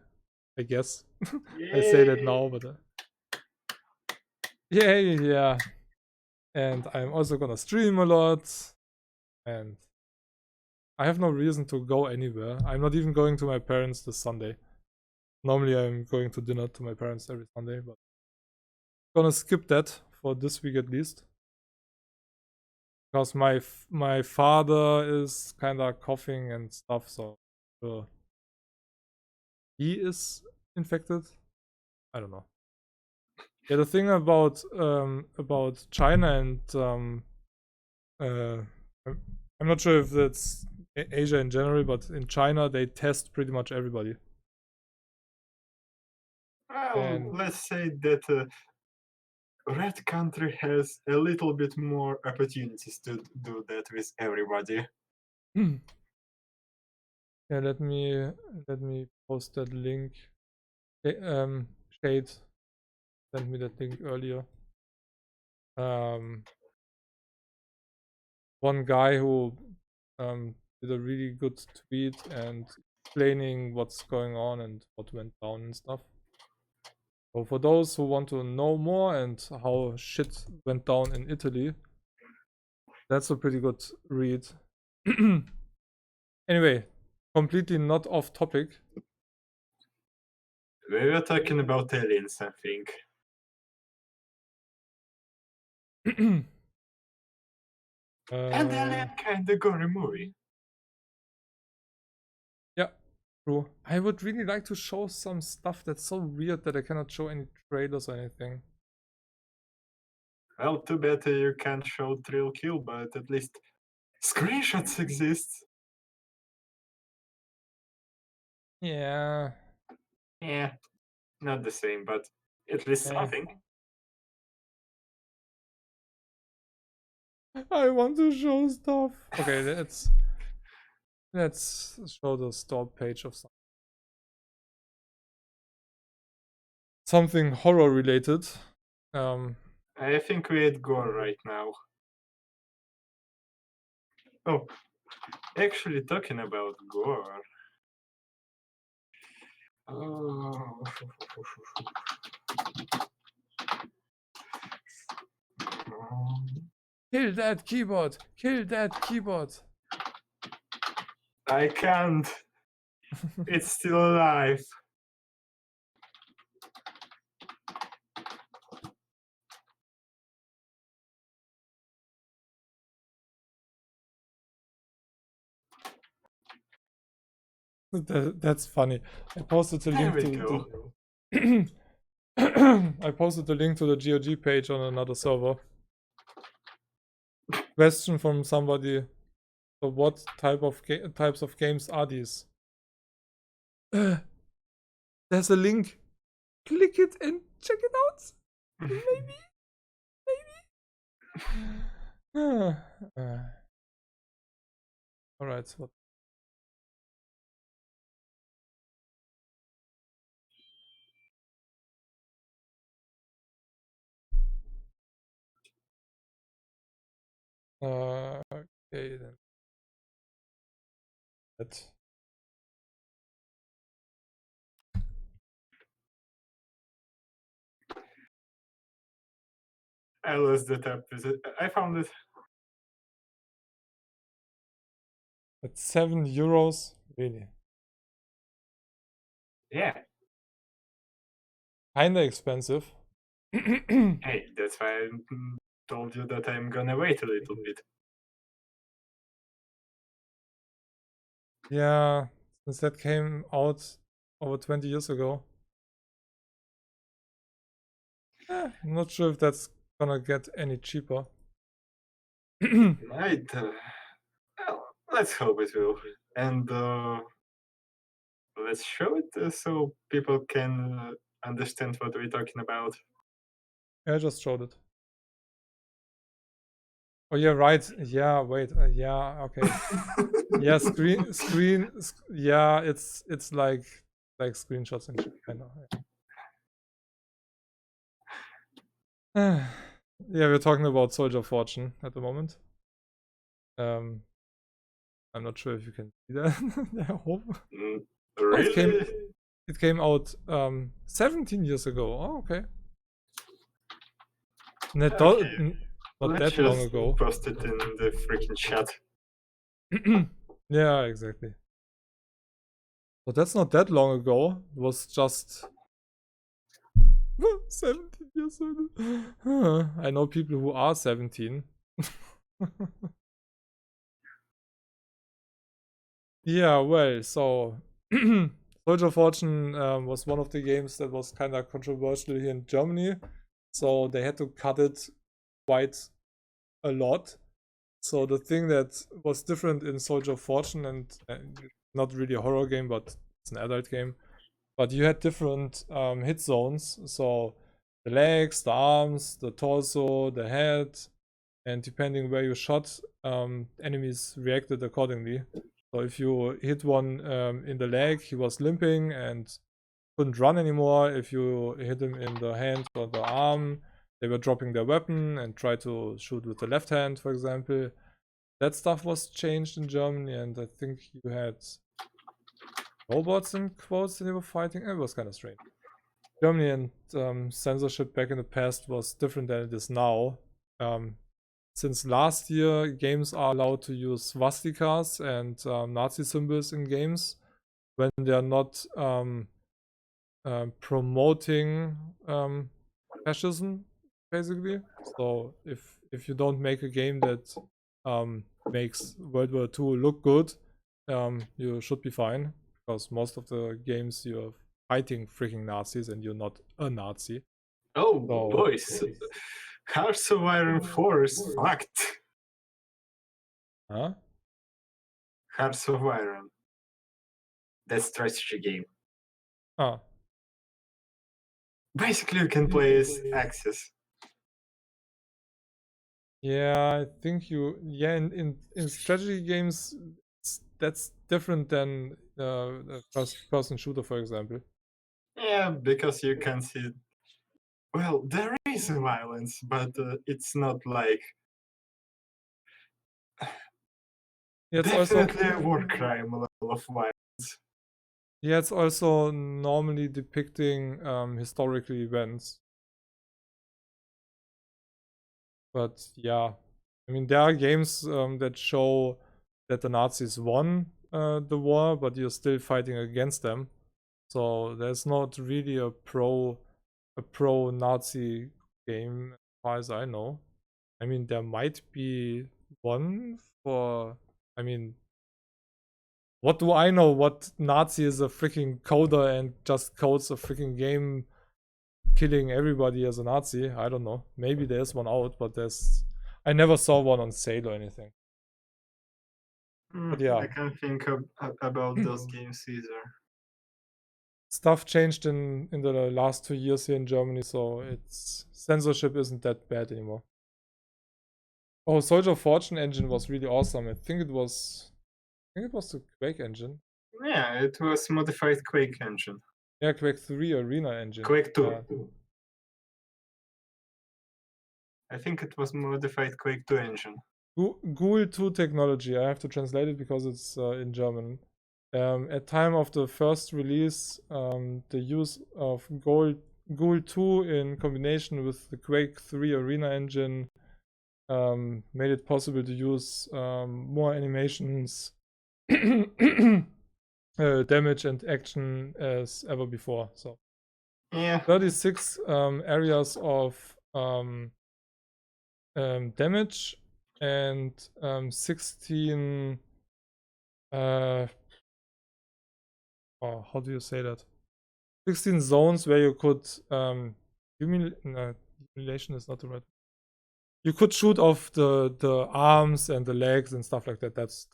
I guess. I say that Yay! now, but yeah. And I'm also gonna stream a lot, and I have no reason to go anywhere. I'm not even going to my parents this Sunday. Normally, I'm going to dinner to my parents every Sunday, but gonna skip that for this week at least. Because my father is kind of coughing and stuff, so he is infected. I don't know. Yeah, the thing about China and uh, I'm not sure if that's Asia in general, but in China they test pretty much everybody. Well, And let's say that Red Country has a little bit more opportunities to do that with everybody. yeah, let me post that link. Shade sent me that link earlier. One guy who did a really good tweet and explaining what's going on and what went down and stuff. So for those who want to know more and how shit went down in Italy, that's a pretty good read. Anyway, completely not off topic. We were talking about aliens, I think. And Alien kinda gory movie. Yeah, true. I would really like to show some stuff that's so weird that I cannot show any trailers or anything. Well, too bad you can't show Thrill Kill, but at least screenshots exist. Yeah. Yeah, not the same, but at least Eh. something. I want to show stuff. Okay, let's show the store page of something horror related. I think we had gore right now. Oh, actually, talking about gore. Oh, Kill that keyboard! Kill that keyboard! I can't. It's still alive. That's funny. I posted the There link we to go. the I posted the link to the GOG page on another server. Question from somebody: so what types of games are these? There's a link. Click it and check it out. Maybe. All right. So okay then. That. I lost the tab. I found it. At €7, really. Yeah. Kinda expensive. Hey, that's why I told you that I'm gonna wait a little bit. Yeah, since that came out over 20 years ago. I'm not sure if that's gonna get any cheaper. Right. Well, let's hope it will. And let's show it so people can understand what we're talking about. I just showed it. Oh yeah, right. Yeah, wait. Yeah, okay. Yeah, yeah, it's like screenshots and shit. I know. Yeah. Yeah, we're talking about Soldier of Fortune at the moment. I'm not sure if you can see that. I hope. Oh, Really? it came out 17 years ago. Oh, okay. Not, Okay. not Let's that long just ago. post it in the freaking chat. Yeah, exactly. But that's not that long ago. It was just 17 years old. I know people who are 17. Yeah, well, so Soldier of Fortune was one of the games that was kind of controversial here in Germany. So they had to cut it quite a lot. So the thing that was different in Soldier of Fortune, and not really a horror game, but it's an adult game, but you had different hit zones. So the legs, the arms, the torso, the head, and depending where you shot, enemies reacted accordingly. So if you hit one in the leg, he was limping and couldn't run anymore. If you hit him in the hand or the arm, they were dropping their weapon and try to shoot with the left hand, for example. That stuff was changed in Germany, and I think you had robots in quotes that they were fighting. It was kind of strange. Germany and censorship back in the past was different than it is now. Since last year, games are allowed to use swastikas and Nazi symbols in games when they are not promoting fascism, basically. So if you don't make a game that makes World War II look good, you should be fine, because most of the games you're fighting freaking Nazis and you're not a Nazi. Oh, So, boys. Hearts of Iron 4 is fucked. huh? Hearts of Iron. That strategy game. Ah, Basically, you can play as Axis. yeah, I think yeah, in strategy games, that's different than a first-person shooter, for example. Yeah, because you can see. Well, there is violence, but it's not like. Yeah, it's also Definitely a war crime level of violence. yeah, it's also normally depicting historical events. But yeah, I mean, there are games that show that the Nazis won the war, but you're still fighting against them. So there's not really a pro Nazi game as far as I know. I mean, there might be one for, I mean, what do I know? What Nazi is a freaking coder and just codes a freaking game killing everybody as a Nazi? I don't know. Maybe there's one out, but I never saw one on sale or anything. But yeah, I can't think about those games either. stuff changed in the last 2 years here in Germany, so it's censorship isn't that bad anymore. Oh, Soldier of Fortune engine was really awesome. I think it was the Quake engine. Yeah, it was modified Quake engine. Yeah, Quake 3 Arena engine. Quake 2. I think it was modified Quake 2 engine. Ghoul 2 technology. I have to translate it because it's in German. At time of the first release, the use of Ghoul 2 in combination with the Quake 3 Arena engine made it possible to use more animations, damage and action as ever before. So yeah, 36 areas of damage and 16 how do you say that? 16 zones where you could humiliation is not the right. You could shoot off the arms and the legs and stuff like that. That's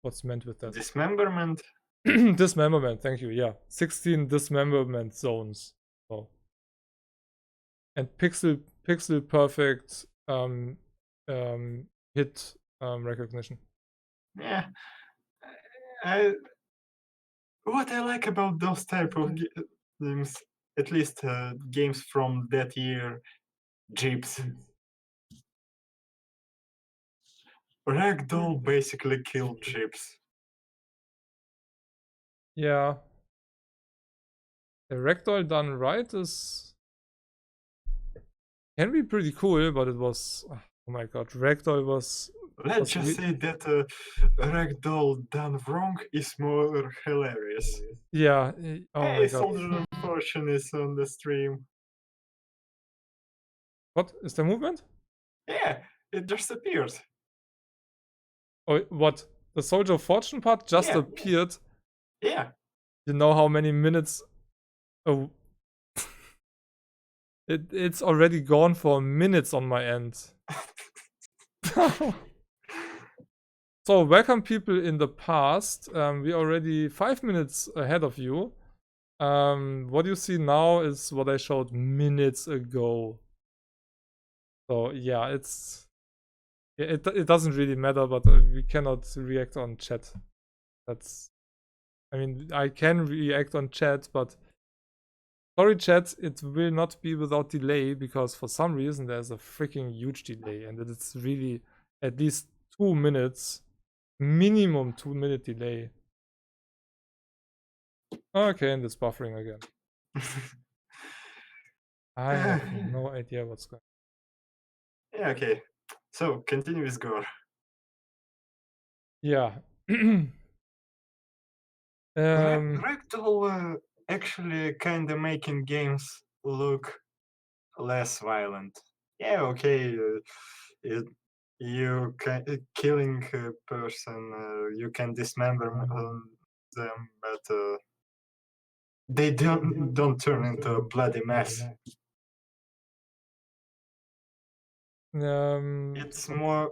what's meant with that. dismemberment. Dismemberment, thank you. Yeah, 16 dismemberment zones. So, and pixel perfect hit recognition. Yeah. What I like about those type of games, at least games from that year, Jeeps. Ragdoll basically killed Jeeps. Yeah. The ragdoll done right can be pretty cool, but it was, oh my god, ragdoll was Let's just say that Ragdoll done wrong is more hilarious. yeah. Oh my Hey, god. Soldier of Fortune is on the stream. What is the movement? Yeah, it just appeared. Oh, what? The Soldier of Fortune part just Yeah. appeared. Yeah. You know how many minutes? Oh, it's already gone for minutes on my end. So welcome people in the past. We're already 5 minutes ahead of you. What you see now is what I showed minutes ago. So yeah, it doesn't really matter, but we cannot react on chat. I mean, I can react on chat, but sorry chat, it will not be without delay because for some reason there's a freaking huge delay and it's really at least 2 minutes, minimum 2-minute delay. Okay, and it's buffering again. I have no idea what's going on. Yeah, okay. So, continue with Gore. Yeah. Ragdoll actually kind of making games look less violent. Yeah, okay. You can killing a person, you can dismember them, but they don't turn into a bloody mess. It's more.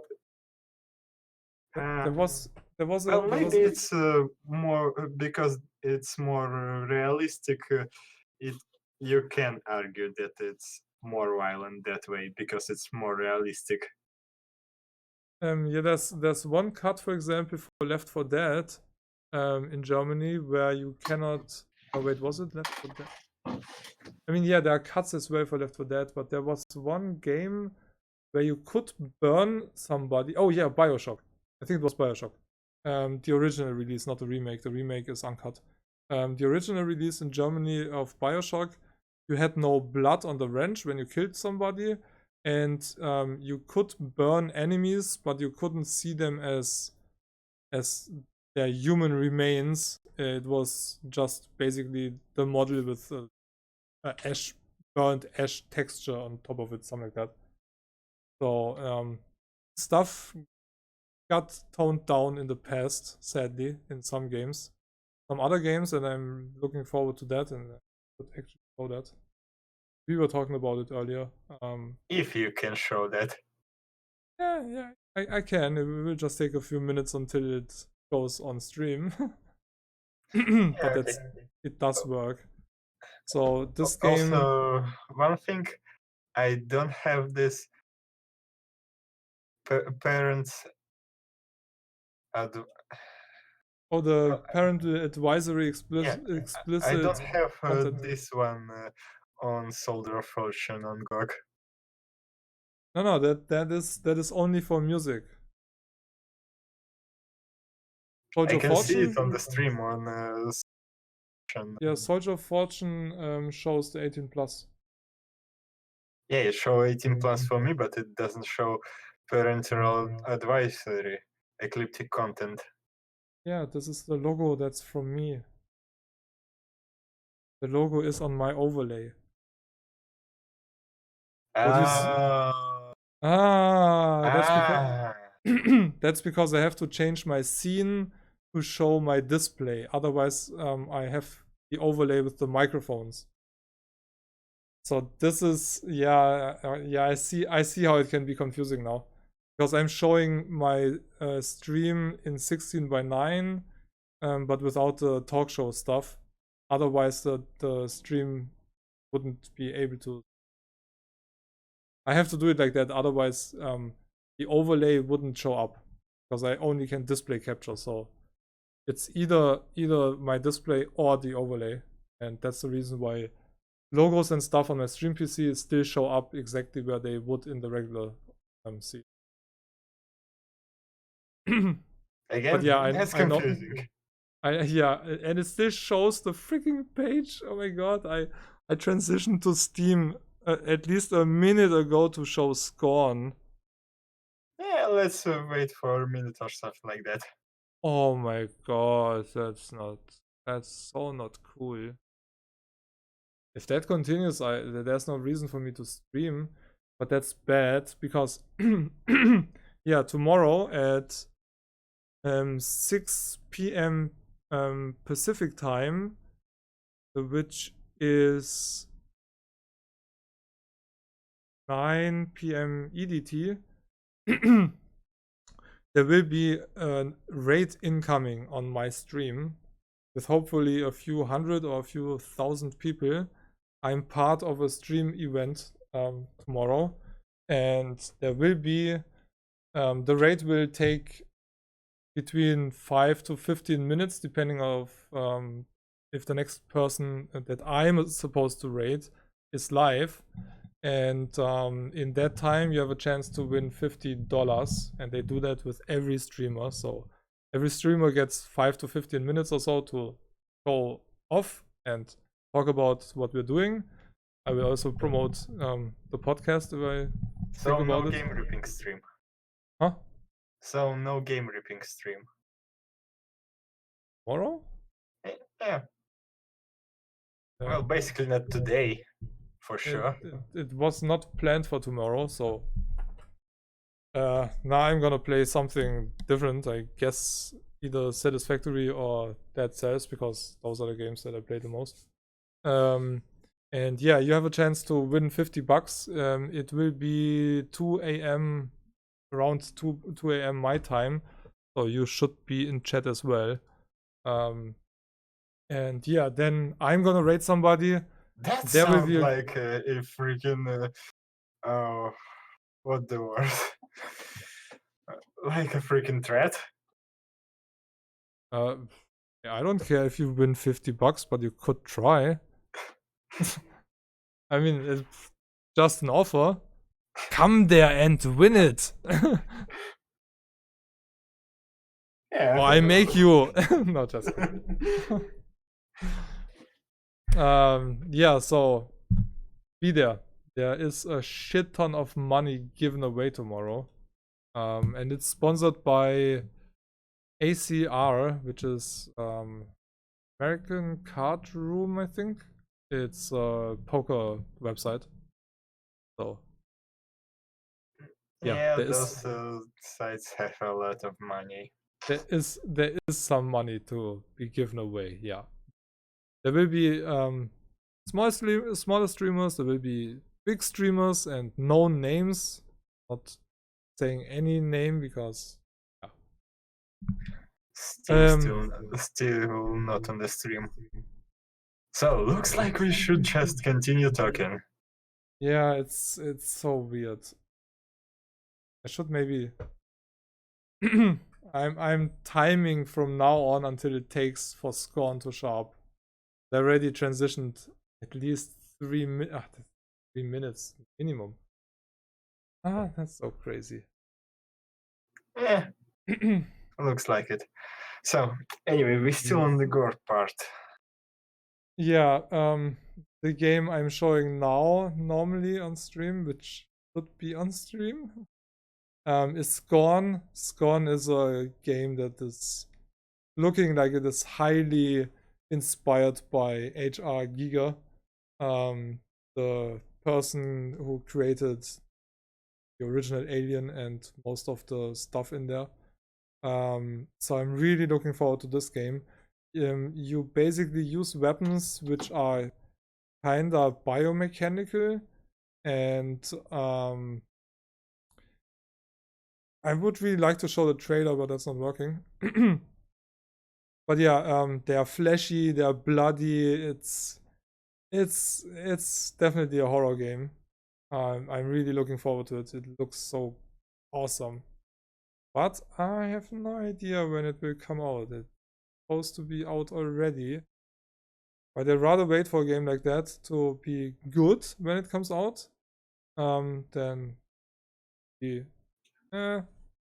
There was Well, maybe it's more because it's more realistic. It you can argue that it's more violent that way because it's more realistic. yeah, there's one cut, for example, for Left 4 Dead, in Germany where you cannot. Oh wait, was it Left 4 Dead? I mean, yeah, there are cuts as well for Left 4 Dead, but there was one game where you could burn somebody. Oh yeah, Bioshock. I think it was Bioshock. The original release, not the remake. The remake is uncut. The original release in Germany of Bioshock, you had no blood on the wrench when you killed somebody, and you could burn enemies, but you couldn't see them as their human remains. It was just basically the model with burnt ash texture on top of it, something like that. So stuff got toned down in the past, sadly, in some games. Some other games, and I'm looking forward to that, and I could actually show that. We were talking about it earlier. If you can show that. Yeah, I can. It will just take a few minutes until it goes on stream. But it does work. So this game. Also, one thing, I don't have this parents. Oh, the parental advisory explicit I don't have content. this one on Soldier of Fortune on GOG. No, that is only for music. Soldier I of can see Fortune. it on the stream on. Yeah, Soldier of Fortune shows the 18 plus. Yeah, it show 18 plus for me, but it doesn't show parental advisory, ecliptic content. Yeah, this is the logo that's from me. The logo is on my overlay. That's because that's because I have to change my scene to show my display. Otherwise, I have the overlay with the microphones. So this is yeah. I see how it can be confusing now, because I'm showing my stream in 16:9, but without the talk show stuff. Otherwise, the stream wouldn't be able to. I have to do it like that. Otherwise, the overlay wouldn't show up because I only can display capture. So it's either my display or the overlay, and that's the reason why logos and stuff on my stream PC still show up exactly where they would in the regular scene. Again, but yeah, that's I know. confusing. Yeah, and it still shows the freaking page. Oh my god, I transitioned to Steam at least a minute ago to show Scorn. Yeah, let's wait for a minute or something like that. Oh my god, that's so not cool. If that continues, there's no reason for me to stream, but that's bad because yeah, tomorrow at 6 p.m. Pacific time, which is 9 p.m. EDT, there will be a raid incoming on my stream with hopefully a few hundred or a few thousand people. I'm part of a stream event tomorrow, and there will be the raid will take between 5 to 15 minutes depending of if the next person that I'm supposed to raid is live. And in that time you have a chance to win $50, and they do that with every streamer. So every streamer gets 5 to 15 minutes or so to go off and talk about what we're doing. I will also promote the podcast if I So think no about it. game ripping stream. Huh? So no game ripping stream. Tomorrow? Yeah. Well, basically not today, for sure. It was not planned for tomorrow, so now I'm gonna play something different. I guess either Satisfactory or Dead Cells, because those are the games that I play the most. And yeah, you have a chance to win $50. It will be 2 a.m. around 2 a.m. my time, so you should be in chat as well. And yeah, then I'm gonna raid somebody. That sounds like a freaking what the word? Like a freaking threat. I don't care if you win $50, but you could try. I mean, it's just an offer. Come there and win it. Yeah. Or I make you. No, just. Yeah, so be there. There is a shit ton of money given away tomorrow. And it's sponsored by ACR, which is American Card Room, I think. It's a poker website. So yeah, those sites have a lot of money. There is some money to be given away. Yeah, there will be smaller streamers. There will be big streamers and known names. Not saying any name because yeah. Still not on the stream. So looks like we should just continue talking. Yeah, it's so weird. I should maybe. I'm timing from now on until it takes for Scorn to show up. They already transitioned at least 3 minutes minimum. That's so crazy. Yeah, looks like it. So anyway, we're still on the gore part. Yeah, the game I'm showing now normally on stream, which should be on stream, is Scorn. Scorn is a game that is looking like it is highly inspired by HR Giga, the person who created the original Alien and most of the stuff in there. So I'm really looking forward to this game. You basically use weapons which are kinda biomechanical, and I would really like to show the trailer, but that's not working. But yeah, they are flashy, they are bloody. It's definitely a horror game. I'm really looking forward to it. It looks so awesome. But I have no idea when it will come out. It's supposed to be out already. But I'd rather wait for a game like that to be good when it comes out than be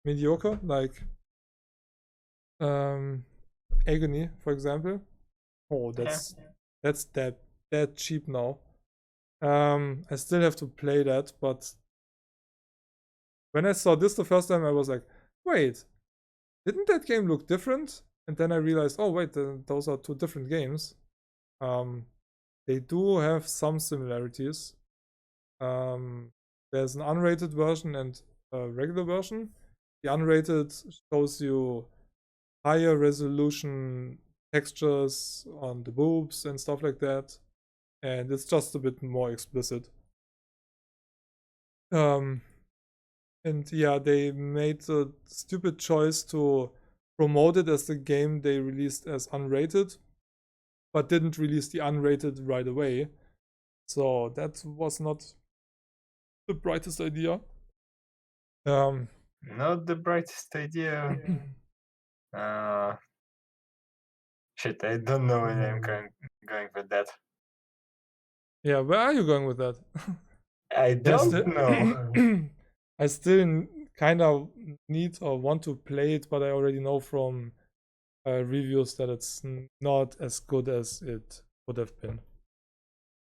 mediocre, like Agony, for example. Oh, that's that cheap now. I still have to play that, but when I saw this the first time, I was like, wait, didn't that game look different? And then I realized, oh wait, those are two different games. They do have some similarities. There's an unrated version and a regular version. The unrated shows you higher resolution textures on the boobs and stuff like that, and it's just a bit more explicit. And yeah, they made the stupid choice to promote it as the game they released as unrated, but didn't release the unrated right away. So that was not the brightest idea. Not the brightest idea. Shit, I don't know where I'm going with that. Yeah, where are you going with that? I don't know. I still kind of need or want to play it, but I already know from reviews that it's not as good as it would have been.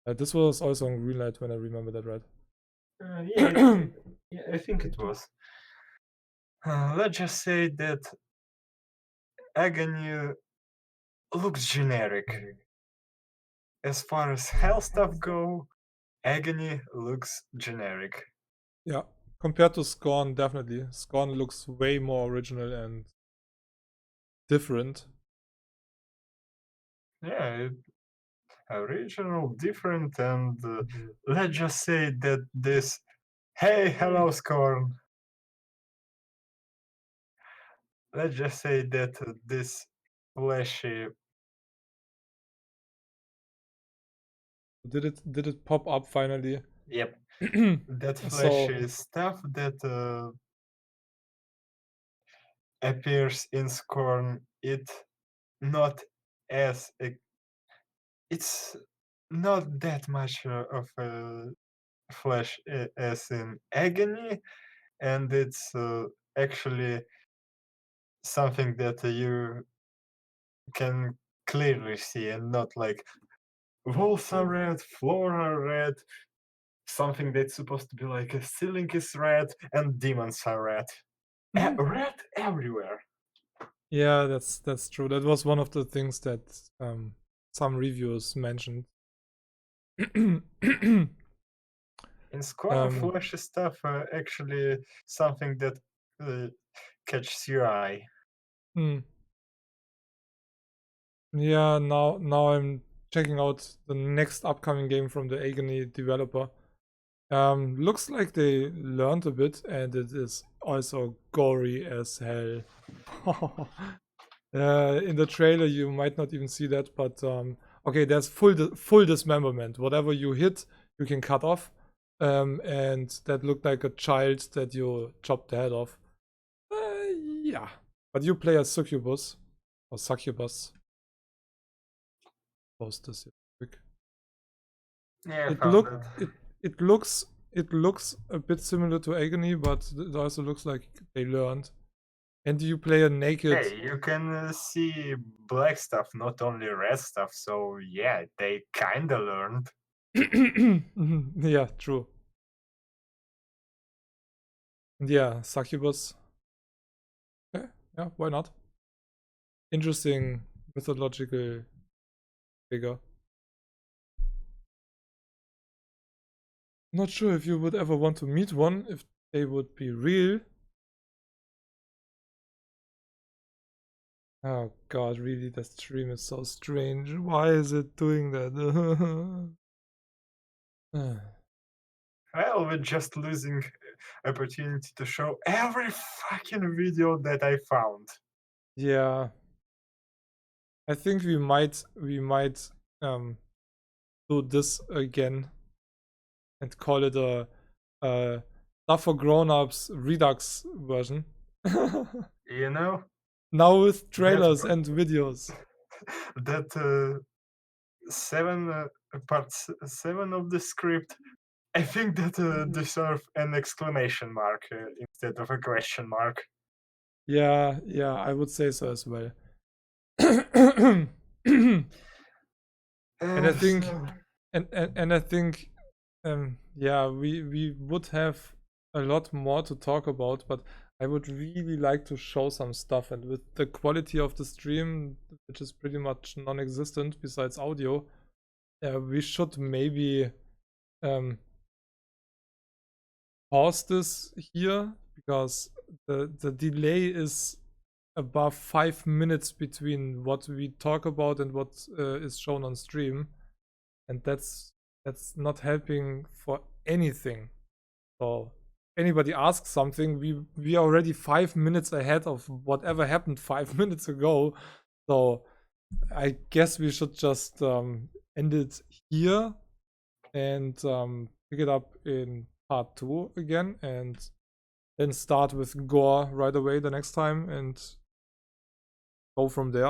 This was also on Greenlight when I remember that right. Yeah, I think it was. Let's just say that Agony looks generic. As far as hell stuff go, Agony looks generic. Yeah, compared to Scorn, definitely. Scorn looks way more original and different. Yeah, original, different, and let's just say that this. Hey, hello, Scorn. Let's just say that this flashy. Did it pop up finally? Yep. That So flashy stuff that appears in Scorn, it not as it's not that much of a flash as in Agony, and it's actually something that you can clearly see, and not like walls are red, floor are red, something that's supposed to be like a ceiling is red, and demons are red. Red everywhere. yeah, that's true. That was one of the things that some reviewers mentioned. In Scorn, flashy stuff actually something that catches your eye. Yeah, now I'm checking out the next upcoming game from the Agony developer. Looks like they learned a bit, and it is also gory as hell. In the trailer, you might not even see that, but okay, there's full dismemberment. Whatever you hit, you can cut off, and that looked like a child that you chopped the head off. Yeah, but you play as succubus or succubus. Post this here quick. Yeah, I It found look it. it looks a bit similar to Agony, but it also looks like they learned. And you play a naked. Hey, you can see black stuff, not only red stuff. So yeah, they kinda learned. Yeah, true. Yeah, succubus. Okay, yeah, why not? Interesting mythological figure. Not sure if you would ever want to meet one, if they would be real. Oh god, really, that stream is so strange. Why is it doing that? Well, we're just losing opportunity to show every fucking video that I found. Yeah. I think we might do this again and call it a Stuff for Grown-Ups Redux version. You know, Now with that trailers and videos. that part 7 of the script, I think that deserve an exclamation mark instead of a question mark. Yeah, I would say so as well. And I think, So, and I think, yeah, we would have a lot more to talk about, but I would really like to show some stuff. And with the quality of the stream, which is pretty much non-existent besides audio, we should maybe pause this here, because the delay is above 5 minutes between what we talk about and what is shown on stream, and that's not helping for anything. So anybody asks something, we are already 5 minutes ahead of whatever happened 5 minutes ago. So I guess we should just end it here and pick it up in part 2 again, and then start with gore right away the next time and go from there.